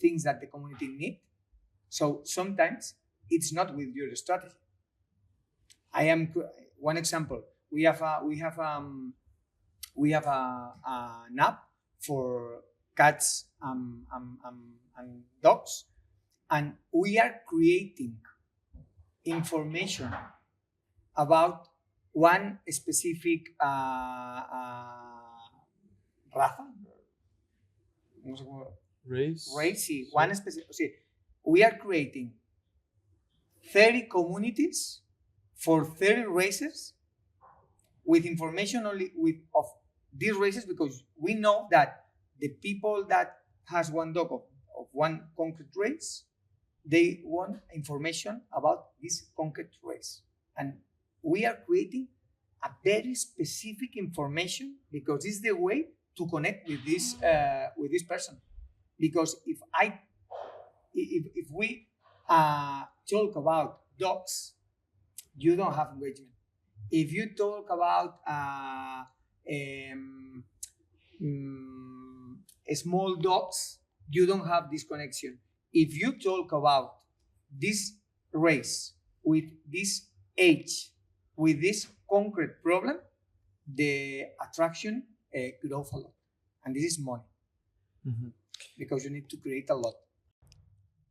things that the community need. So sometimes it's not with your strategy. I am one example. We have an app for cats and dogs, and we are creating information about one specific raza, Race. one specific. We are creating 30 communities for 30 races with information only of these races, because we know that the people that has one dog of one concrete race, they want information about this concrete race. And we are creating a very specific information, because it's the way to connect with this person. Because if we talk about dogs, you don't have engagement. If you talk about small dogs, you don't have this connection. If you talk about this race with this age, with this concrete problem, the attraction grows a lot. And this is money. Mm-hmm. Because you need to create a lot.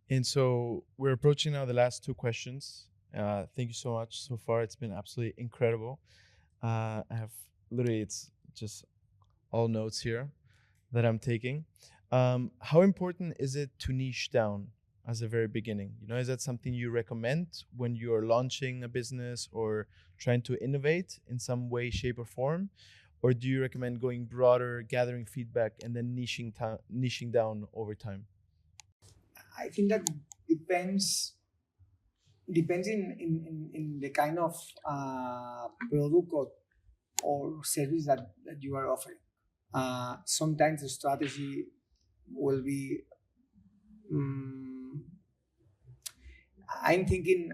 And so we're approaching now the last two questions. Thank you so much so far. It's been absolutely incredible. I have literally, it's just all notes here that I'm taking. How important is it to niche down as a very beginning? Is that something you recommend when you're launching a business or trying to innovate in some way, shape, or form? Or do you recommend going broader, gathering feedback, and then niching down over time? I think that depends in the kind of product or service that you are offering. Sometimes the strategy will be I'm thinking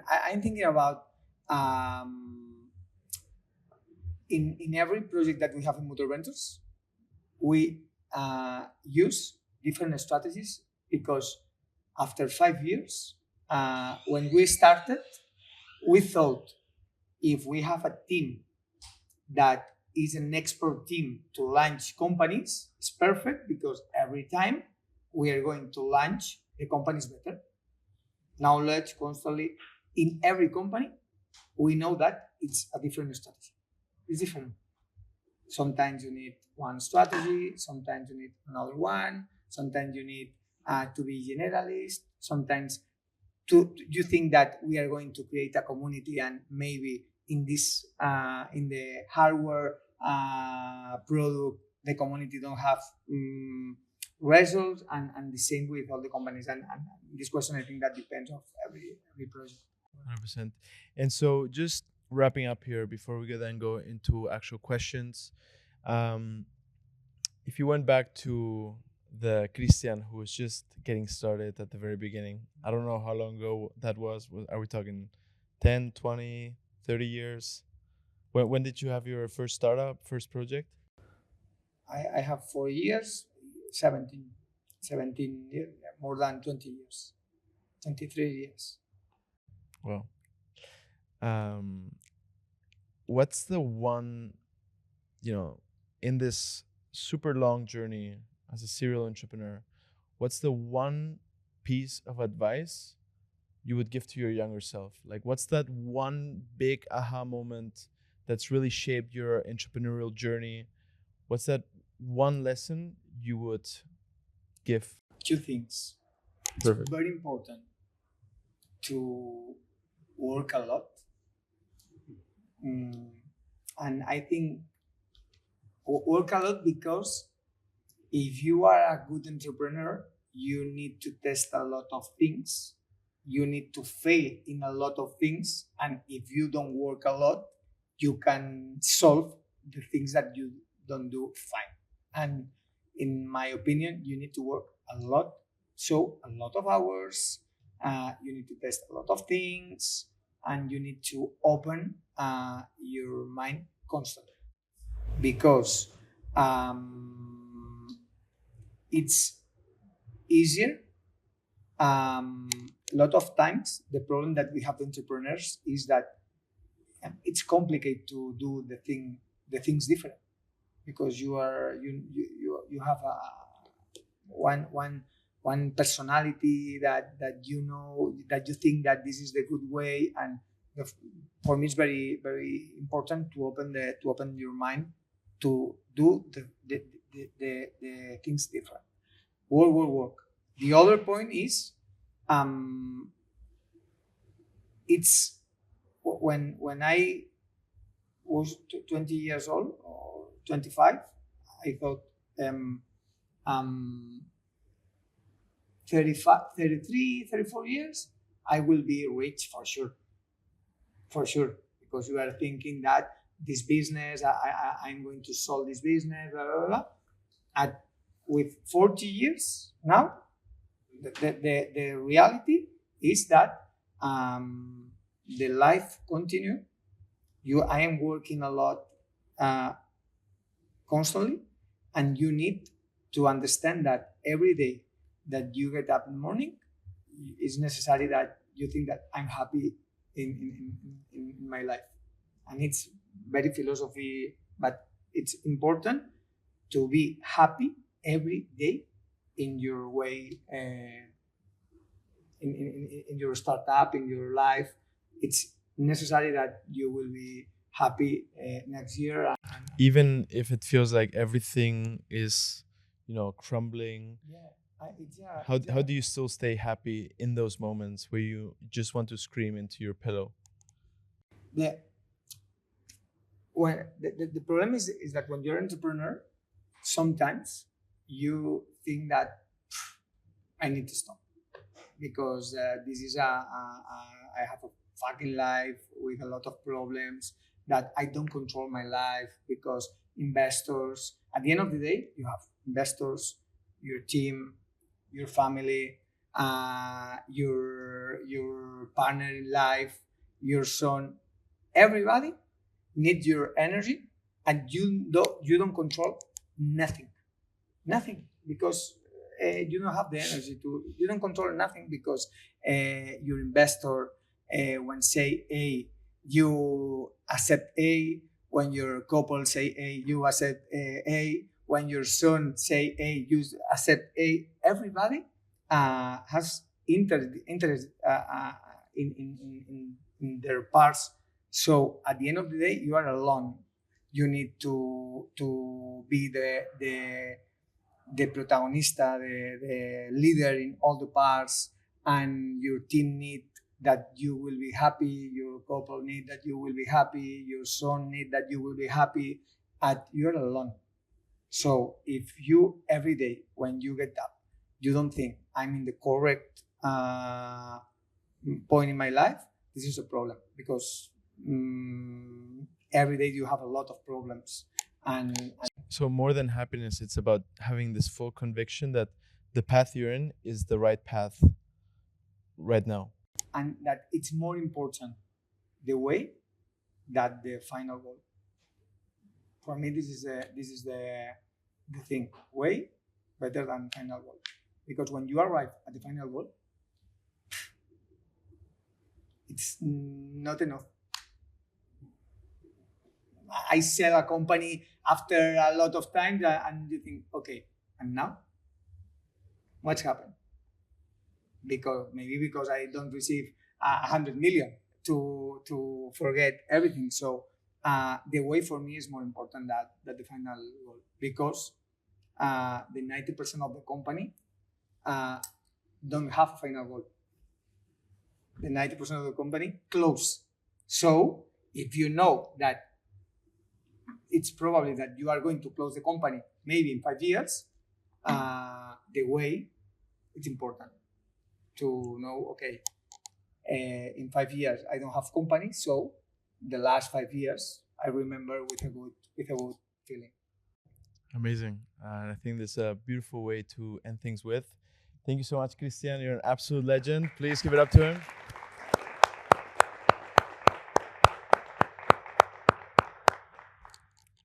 about in every project that we have in Mutter Ventures, we use different strategies, because after 5 years, when we started, we thought if we have a team that is an expert team to launch companies, it's perfect, because every time we are going to launch, the company is better. Knowledge constantly in every company, we know that it's a different strategy. It's different. Sometimes you need one strategy, sometimes you need another one, sometimes you need to be generalist, sometimes you think that we are going to create a community, and maybe in this in the hardware product, the community don't have results, and the same with all the companies. And this question, I think that depends of every project. 100%. And so, just wrapping up here before we then go into actual questions, um, if you went back to the Christian who was just getting started at the very beginning, I don't know how long ago that was. Are we talking 10, 20, 30 years? When did you have your first startup, first project? I have 4 years, 17 years, more than 20 years, 23 years. Well, what's the one, in this super long journey as a serial entrepreneur, what's the one piece of advice you would give to your younger self? Like, what's that one big aha moment that's really shaped your entrepreneurial journey? What's that one lesson you would give? 2 things. Perfect. It's very important to work a lot. And I think work a lot because if you are a good entrepreneur, you need to test a lot of things. You need to fail in a lot of things. And if you don't work a lot, you can solve the things that you don't do fine. And in my opinion, you need to work a lot. So a lot of hours, you need to test a lot of things, and you need to open your mind constantly, because it's easier. A lot of times the problem that we have entrepreneurs is that it's complicated to do the things different, because you have a one personality that you think that this is the good way. And for me it's very, very important to open your mind to do the things different. Work. The other point is it's when I was 20 years old or 25, I thought 33, 34 years, I will be rich for sure, because you are thinking that this business, I'm going to solve this business, blah, blah, blah. With 40 years now, the reality is that the life continue. I am working a lot constantly, and you need to understand that every day that you get up in the morning, it's necessary that you think that I'm happy in my life. And it's very philosophy, but it's important to be happy every day in your way, in your startup, in your life. It's necessary that you will be happy next year. Even if it feels like everything is, crumbling. How do you still stay happy in those moments where you just want to scream into your pillow? The problem is that when you're an entrepreneur, sometimes you think that I need to stop, because this is I have a fucking life with a lot of problems, that I don't control my life, because investors, at the end of the day, you have investors, your team, your family, your partner in life, your son, everybody needs your energy, and you don't control nothing, because you don't have the energy you don't control nothing, because your investor, when say A, you accept A. When your couple say A, you accept A. When your son say A, you accept A. Everybody has interest in their parts. So at the end of the day, you are alone. You need to be the protagonista, the leader in all the parts, and your team need that you will be happy, your couple need that you will be happy, your son need that you will be happy, and you're alone. So if you every day when you get up, you don't think I'm in the correct point in my life, this is a problem because every day you have a lot of problems and So more than happiness, it's about having this full conviction that the path you're in is the right path right now. and that it's more important the way that the final goal. For me, this is the thing. Way better than final goal, because when you arrive at the final goal, it's not enough. I sell a company after a lot of time, and you think, okay, and now what's happened? Because I don't receive 100 million to forget everything. So the way for me is more important than the final goal, because the 90% of the company don't have a final goal. The 90% of the company close. So if you know that it's probably that you are going to close the company maybe in 5 years, the way it's important to know, okay, in 5 years I don't have company, so the last 5 years I remember with a good feeling. Amazing. And I think this is a beautiful way to end things with. Thank you so much, Christian. You're an absolute legend. Please give it up to him.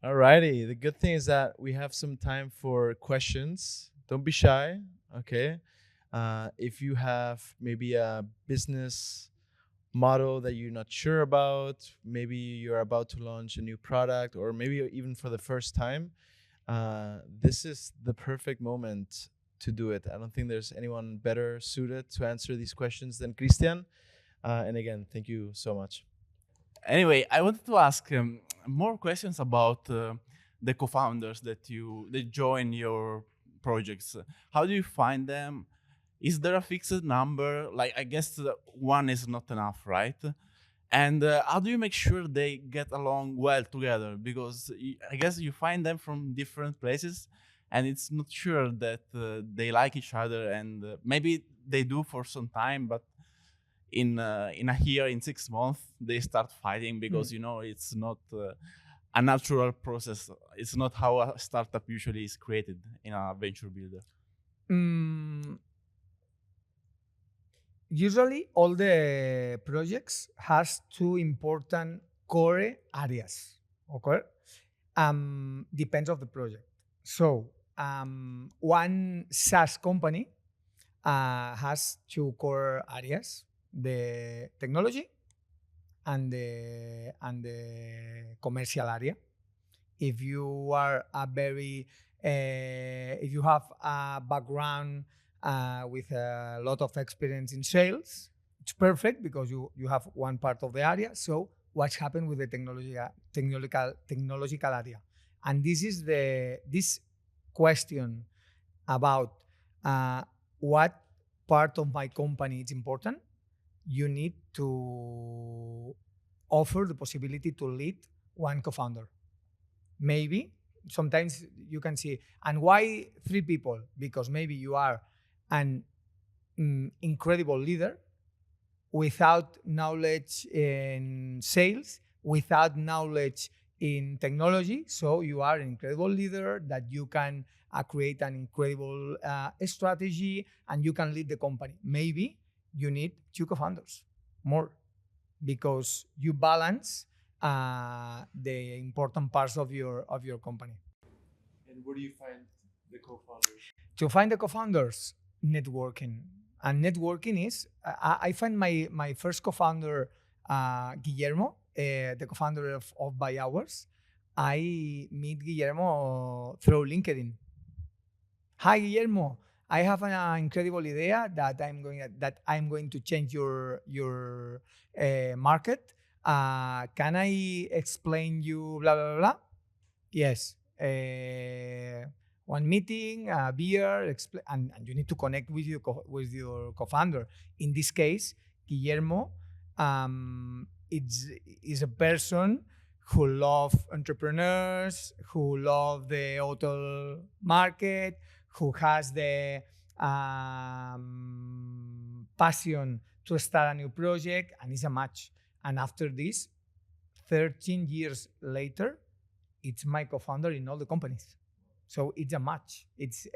Alrighty. The good thing is that we have some time for questions. Don't be shy. Okay. If you have maybe a business model that you're not sure about, maybe you're about to launch a new product, or maybe even for the first time, this is the perfect moment to do it. I don't think there's anyone better suited to answer these questions than Christian. And again, thank you so much. Anyway, I wanted to ask more questions about the co-founders that join your projects. How do you find them? Is there a fixed number? Like, I guess one is not enough, right? And how do you make sure they get along well together? Because I guess you find them from different places, and it's not sure that they like each other. And maybe they do for some time, but in a year, in 6 months, they start fighting because it's not a natural process. It's not how a startup usually is created in a venture builder. Usually all the projects has two important core areas. Okay, depends of the project. So one SaaS company has two core areas: the technology and the commercial area. If you are if you have a background with a lot of experience in sales, it's perfect because you have one part of the area. So what's happened with the technological area? And this is this question about what part of my company is important. You need to offer the possibility to lead one co-founder. Maybe sometimes you can see, and why 3 people? Because maybe you are an incredible leader without knowledge in sales, without knowledge in technology. So you are an incredible leader that you can create an incredible strategy and you can lead the company. Maybe you need 2 co-founders more because you balance the important parts of your company. And where do you find the co-founders? To find the co-founders, networking. And networking is, I find my first co-founder, Guillermo, the co-founder of By Hours. I meet Guillermo through LinkedIn. Hi, Guillermo. I have an incredible idea that I'm going to change your market. Can I explain you blah blah blah? Yes. One meeting, a beer, and you need to connect with your co-founder. In this case, Guillermo is a person who love entrepreneurs, who love the auto market, who has the passion to start a new project, and it's a match. And after this, 13 years later, it's my co-founder in all the companies. So it's a match. It's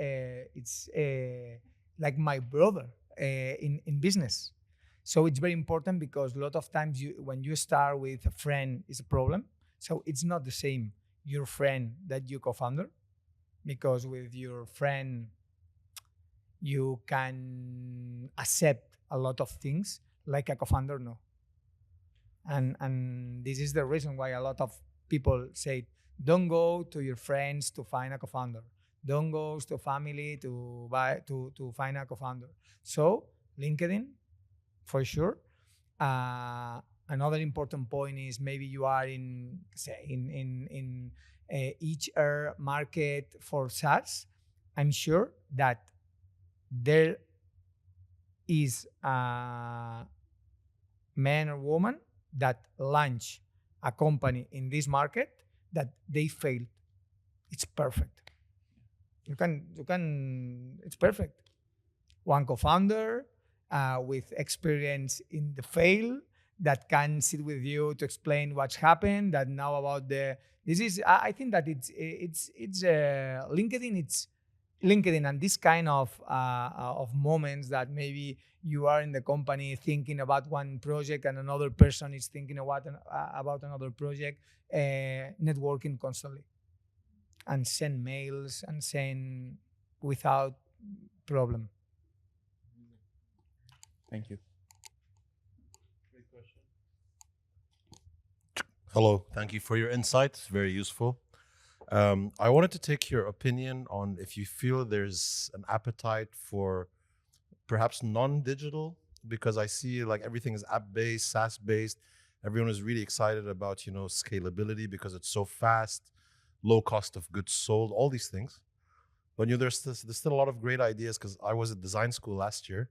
like my brother in business. So it's very important because a lot of times when you start with a friend, it's a problem. So it's not the same your friend that you co-founder, because with your friend you can accept a lot of things, like a co-founder no. And this is the reason why a lot of people say, don't go to your friends to find a co-founder. Don't go to family to find a co-founder. So LinkedIn, for sure. Another important point is maybe you are in each market for SaaS. I'm sure that there is a man or woman that launch a company in this market that they failed. It's perfect. You can. It's perfect. One co-founder with experience in the fail that can sit with you to explain what's happened. That now about this is. I think that it's LinkedIn. It's LinkedIn and this kind of moments that maybe you are in the company thinking about one project and another person is thinking about another project, networking constantly and send mails and send without problem. Thank you. Hello, thank you for your insights. Very useful. I wanted to take your opinion on if you feel there's an appetite for perhaps non-digital, because I see like everything is app-based, SaaS-based. Everyone is really excited about, scalability because it's so fast, low cost of goods sold, all these things. But there's still a lot of great ideas, because I was at design school last year,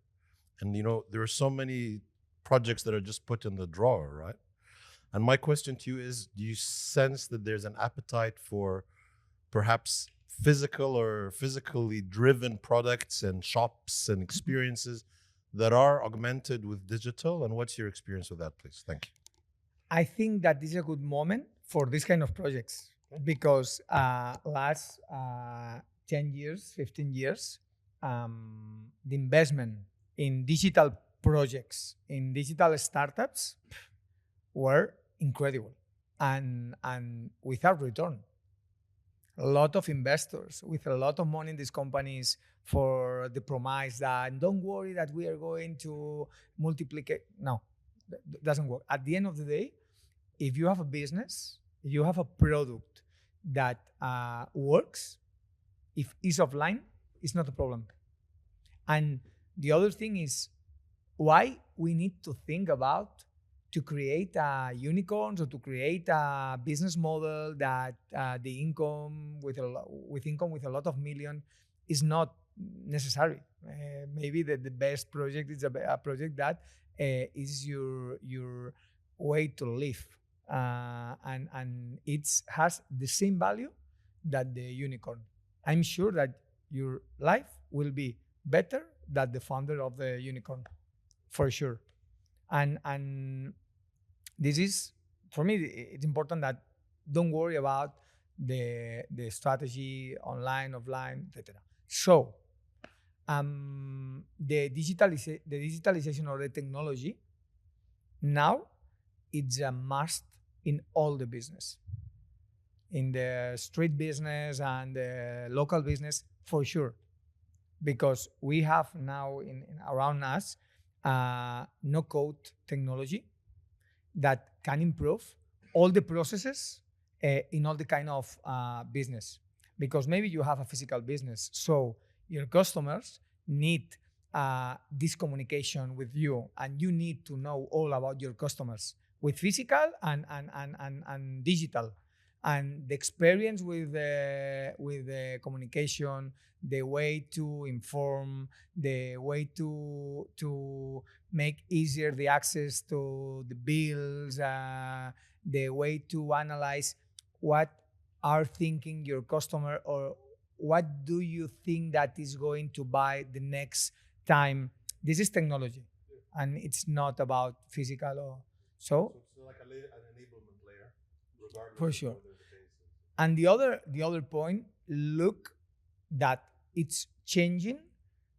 and there are so many projects that are just put in the drawer, right? And my question to you is, do you sense that there's an appetite for perhaps physical or physically driven products and shops and experiences that are augmented with digital? And what's your experience with that, please? Thank you. I think that this is a good moment for this kind of projects because last 10 years, 15 years, the investment in digital projects, in digital startups were incredible and without return. A lot of investors with a lot of money in these companies for the promise that don't worry that we are going to multiply. No, that doesn't work. At the end of the day, if you have a business, if you have a product that works, if it's offline, it's not a problem. And the other thing is why we need to think about to create unicorns or to create a business model that the income with a lot of million is not necessary. Maybe the best project is a project that is your way to live, and it has the same value that the unicorn. I'm sure that your life will be better than the founder of the unicorn, for sure. And this is, for me, it's important that don't worry about the strategy, online, offline, etc. So the digitalization of the technology now it's a must in all the business, in the street business and the local business, for sure, because we have now in around us no code technology that can improve all the processes in all the kind of business. Because maybe you have a physical business, so your customers need this communication with you, and you need to know all about your customers with physical and digital, and the experience with the communication, the way to inform, the way to make easier the access to the bills, the way to analyze what are thinking your customer, or what do you think that is going to buy the next time. This is technology, and it's not about physical or so. It's like an enablement layer, regardless For of sure. whether the base is. And the other point, look that it's changing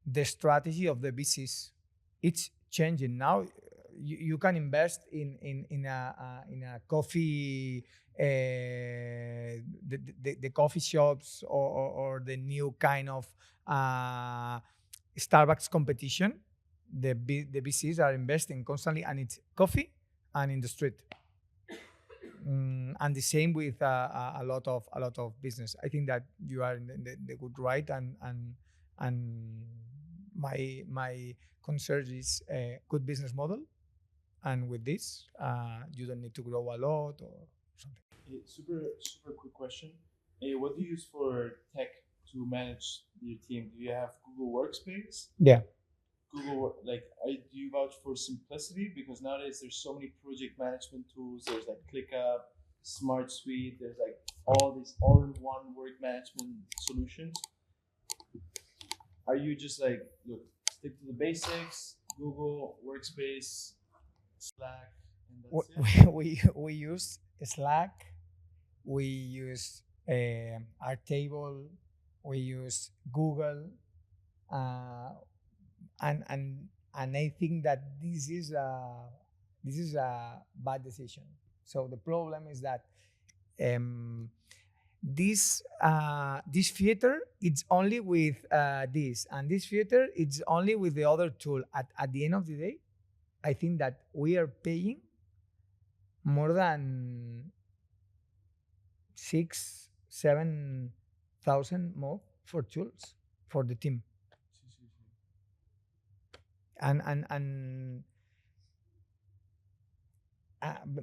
the strategy of the VCs. It's changing now. You can invest in a coffee, the coffee shops, or the new kind of Starbucks competition. The VCs are investing constantly, and it's coffee and in the street. And the same with a lot of business. I think that you are in the good right, and my concern is a good business model, and with this you don't need to grow a lot or something. Super quick question. What do you use for tech to manage your team? Do you have Google Workspace? Yeah. Google, do you vouch for simplicity? Because nowadays there's so many project management tools. There's like ClickUp, Smart Suite. There's like all these all-in-one work management solutions. Are you just like, look, stick to the basics, Google Workspace, Slack, and that's it? We use Slack, we use Airtable, we use Google, and I think that this is a bad decision. So the problem is that this theater, it's only with this, and this theater, it's only with the other tool. At the end of the day, I think that we are paying more than 6,000-7,000 more for tools for the team. And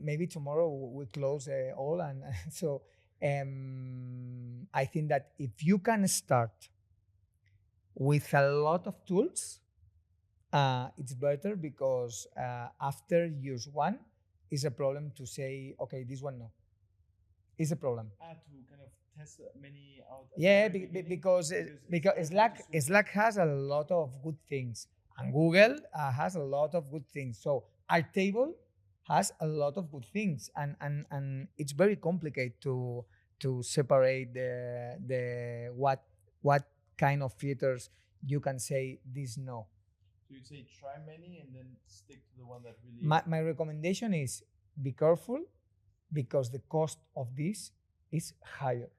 maybe tomorrow we close all, and so I think that if you can start with a lot of tools, it's better, because after use one, is a problem to say, okay, this one no. It's a problem. To kind of test many out. Yeah, because Slack has a lot of good things, and Google has a lot of good things. So Airtable has a lot of good things, and it's very complicated to separate the what kind of filters you can say this no. So you'd say try many and then stick to the one that really. My recommendation is be careful, because the cost of this is higher.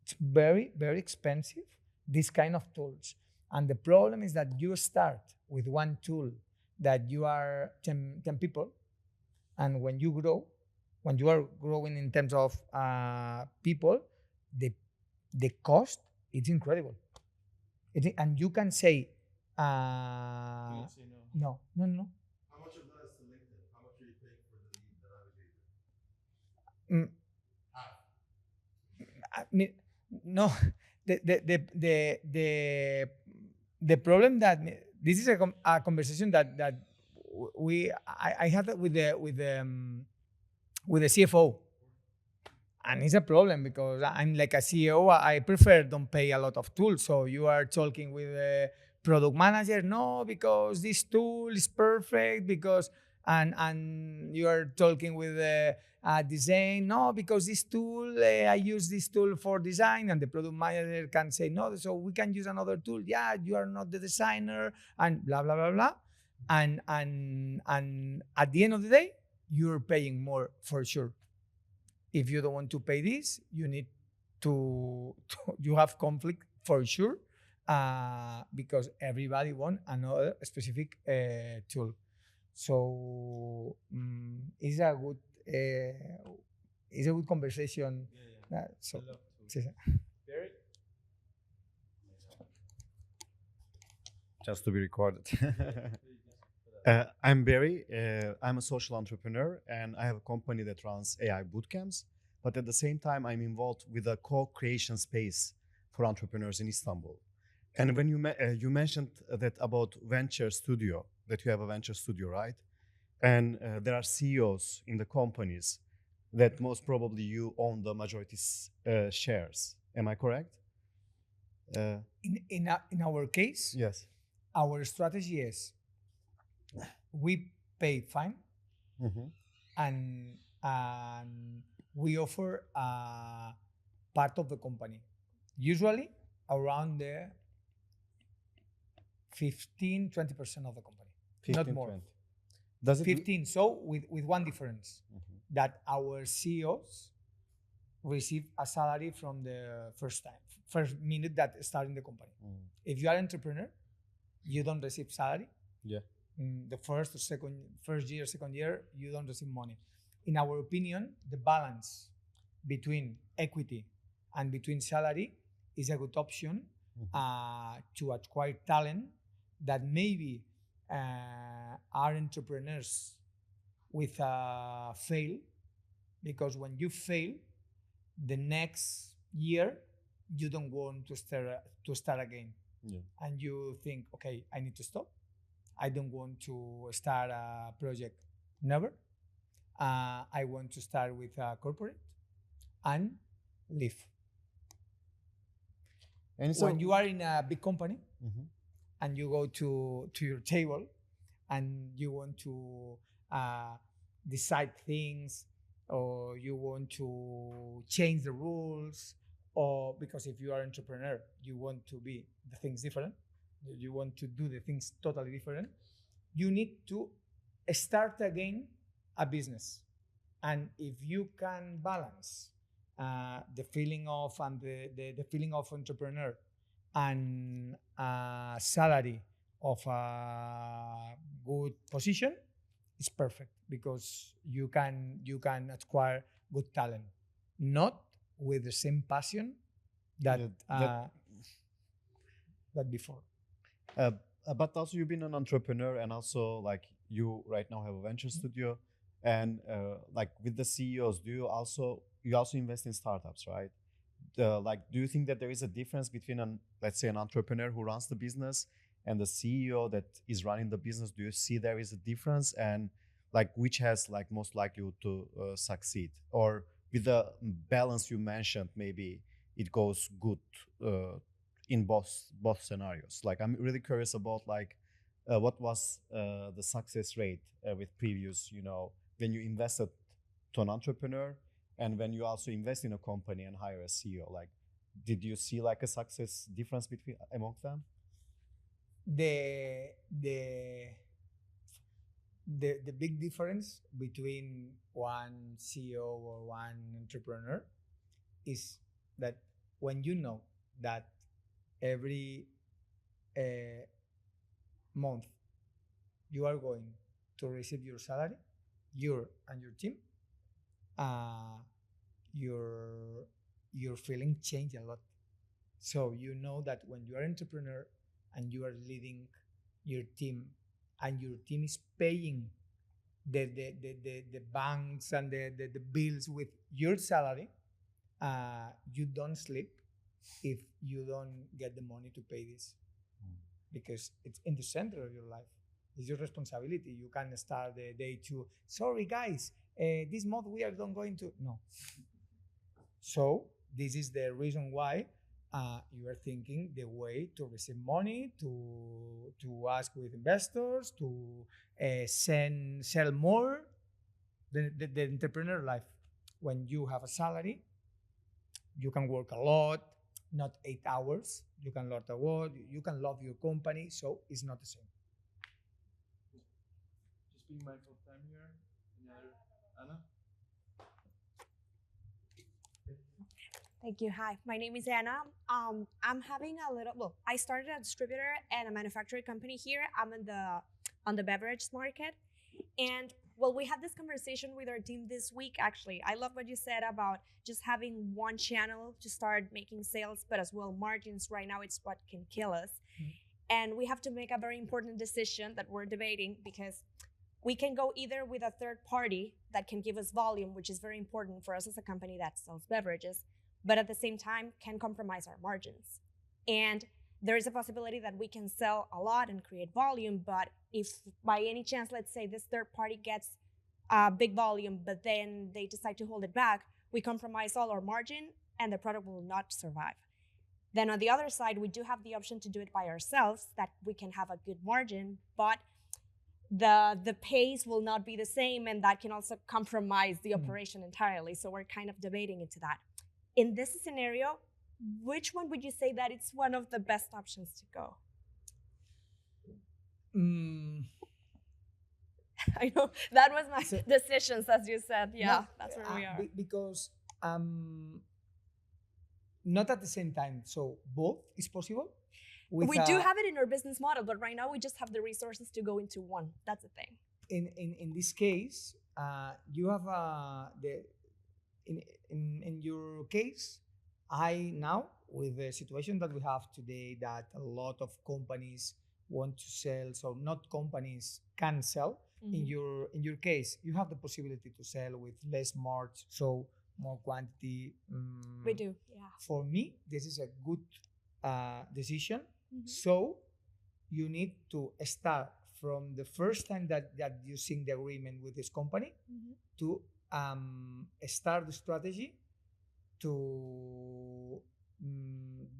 It's very, very expensive, this kind of tools. And the problem is that you start with one tool that you are 10 people, and when you are growing in terms of people, the cost is incredible. And you can say, You would say no. no. How much of that is to LinkedIn? How much are you paying for the lead navigator? I mean, no, the problem that this is a conversation that I had with the CFO, and it's a problem, because I'm like a CEO. I prefer don't pay a lot of tools. So you are talking with the product manager, no, because this tool is perfect, because and you are talking with the design, no, because this tool, I use this tool for design, and the product manager can say no, so we can use another tool. Yeah, you are not the designer, and blah blah blah blah, and at the end of the day, you're paying more for sure. If you don't want to pay this, you need to you have conflict for sure, because everybody wants another specific tool. So it's a good conversation. Yeah. So, I love to. sí, sí. Barry? Just to be recorded. I'm Barry. I'm a social entrepreneur, and I have a company that runs AI bootcamps. But at the same time, I'm involved with a co-creation space for entrepreneurs in Istanbul. And when you mentioned that about venture studio, that you have a venture studio, right? and there are CEOs in the companies that most probably you own the majority shares. Am I correct? In our case, Yes. our strategy is we pay fine Mhm. and we offer part of the company, usually around the 15-20% of the company, not 15, more. 20. Does it 15. So with one difference, Mhm. that our CEOs receive a salary from the first minute that start in the company. Mm. If you are entrepreneur, you don't receive salary. Yeah. The first year, second year, you don't receive money. In our opinion, the balance between equity and between salary is a good option to acquire talent that maybe are entrepreneurs with a fail, because when you fail, the next year you don't want to start again, Yeah. and you think, okay, I need to stop. I don't want to start a project. Never. I want to start with a corporate and leave. And so When you are in a big company Mhm. and you go to your table and you want to decide things, or you want to change the rules, or because if you are entrepreneur, you want to be the things different, you want to do the things totally different, you need to start again a business. And if you can balance the feeling of and the feeling of entrepreneur and salary of a good position, it's perfect, because you can acquire good talent, not with the same passion that Yeah, that before. Uh, but also you've been an entrepreneur, and also like you right now have a venture studio, and like with the CEOs, you also invest in startups, right? Like, do you think that there is a difference between let's say an entrepreneur who runs the business and the CEO that is running the business? Do you see there is a difference, and like which has like most likely to succeed, or with the balance you mentioned, maybe it goes good in both scenarios? Like, I'm really curious about like what was the success rate with previous, when you invested to an entrepreneur and when you also invest in a company and hire a CEO. Like, did you see like a success difference between among them? the the the big difference between one CEO or one entrepreneur is that when you know that every uh, month you are going to receive your salary, you and your team, uh, your your feeling change a lot. So you know that when you are entrepreneur and you are leading your team, and your team is paying the banks and the bills with your salary, you don't sleep if you don't get the money to pay this, because it's in the center of your life. It's your responsibility. You can start the day to, sorry guys, this month we are not going to, no. So this is the reason why you are thinking the way to receive money, to ask with investors, to sell more. The entrepreneur life, when you have a salary, you can work a lot, not 8 hours. You can love the world. You can love your company. So it's not the same. Just being mindful of time here. Any other? Anna? Thank you. Hi, my name is Anna. I'm having a little. Well, I started a distributor and a manufacturing company here. I'm on the beverage market, and well, we had this conversation with our team this week. Actually, I love what you said about just having one channel to start making sales, but as well margins. Right now, it's what can kill us, and we have to make a very important decision that we're debating, because we can go either with a third party that can give us volume, which is very important for us as a company that sells beverages, but at the same time can compromise our margins. And there is a possibility that we can sell a lot and create volume. But if by any chance, let's say this third party gets big volume, but then they decide to hold it back, we compromise all our margin and the product will not survive. Then on the other side, we do have the option to do it by ourselves, that we can have a good margin, but the pace will not be the same, and that can also compromise the operation entirely. So we're kind of debating into that. In this scenario, which one would you say that it's one of the best options to go? I know that was my decisions, as you said. Yeah, that's where we are. Because not at the same time. So both is possible. We do have it in our business model, but right now we just have the resources to go into one. That's the thing. In this case, you have in your case, I now, with the situation that we have today, that a lot of companies want to sell, so not companies can sell. Mm-hmm. In your case, you have the possibility to sell with less margin, so more quantity. We do, yeah. For me, this is a good decision. Mm-hmm. So you need to start from the first time that you sign the agreement with this company, mm-hmm. to start the strategy to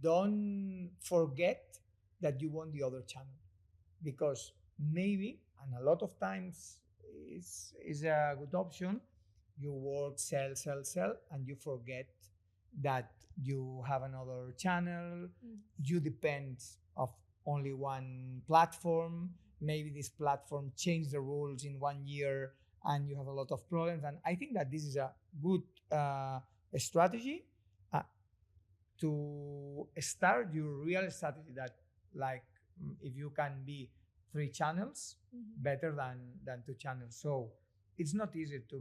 don't forget that you want the other channel, because maybe, and a lot of times is a good option, you work, sell, and you forget that you have another channel. You depend of only one platform. Maybe this platform changed the rules in 1 year and you have a lot of problems. And I think that this is a good strategy to start your real strategy, that like if you can be 3 channels, mm-hmm. better than 2 channels. So it's not easy to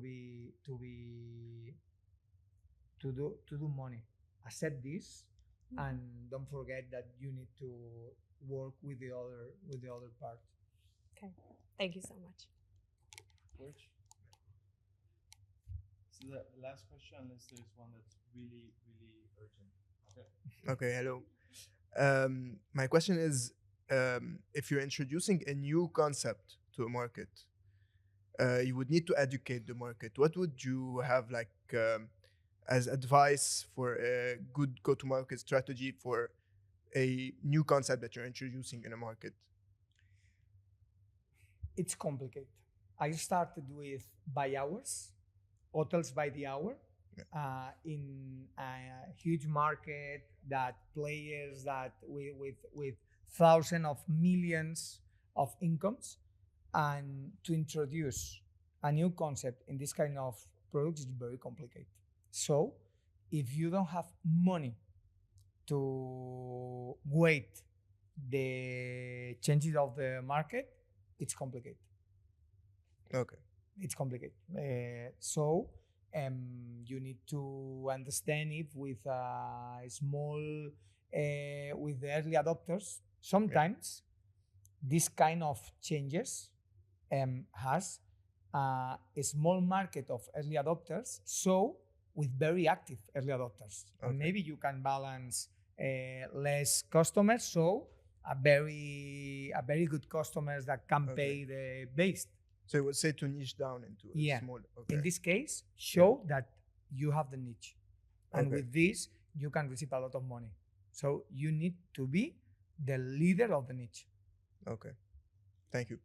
do money. Accept this, mm-hmm. and don't forget that you need to work with the other part. Okay, thank you so much. George? So the last question, unless there's one that's really, really urgent. Okay, hello. My question is, if you're introducing a new concept to a market, you would need to educate the market. What would you have like as advice for a good go-to-market strategy for a new concept that you're introducing in a market? It's complicated. I started with by hours, hotels by the hour, in a huge market, that players that with thousands of millions of incomes, and to introduce a new concept in this kind of products is very complicated. So if you don't have money to wait the changes of the market, it's complicated. Okay. It's complicated. So you need to understand if with small, with the early adopters, sometimes this kind of changes has a small market of early adopters, so with very active early adopters. Okay. And maybe you can balance less customers, so a very good customers that can pay the base. So you would say to niche down into a small. Okay. In this case, show that you have the niche, and with this you can receive a lot of money. So you need to be the leader of the niche. Okay, thank you.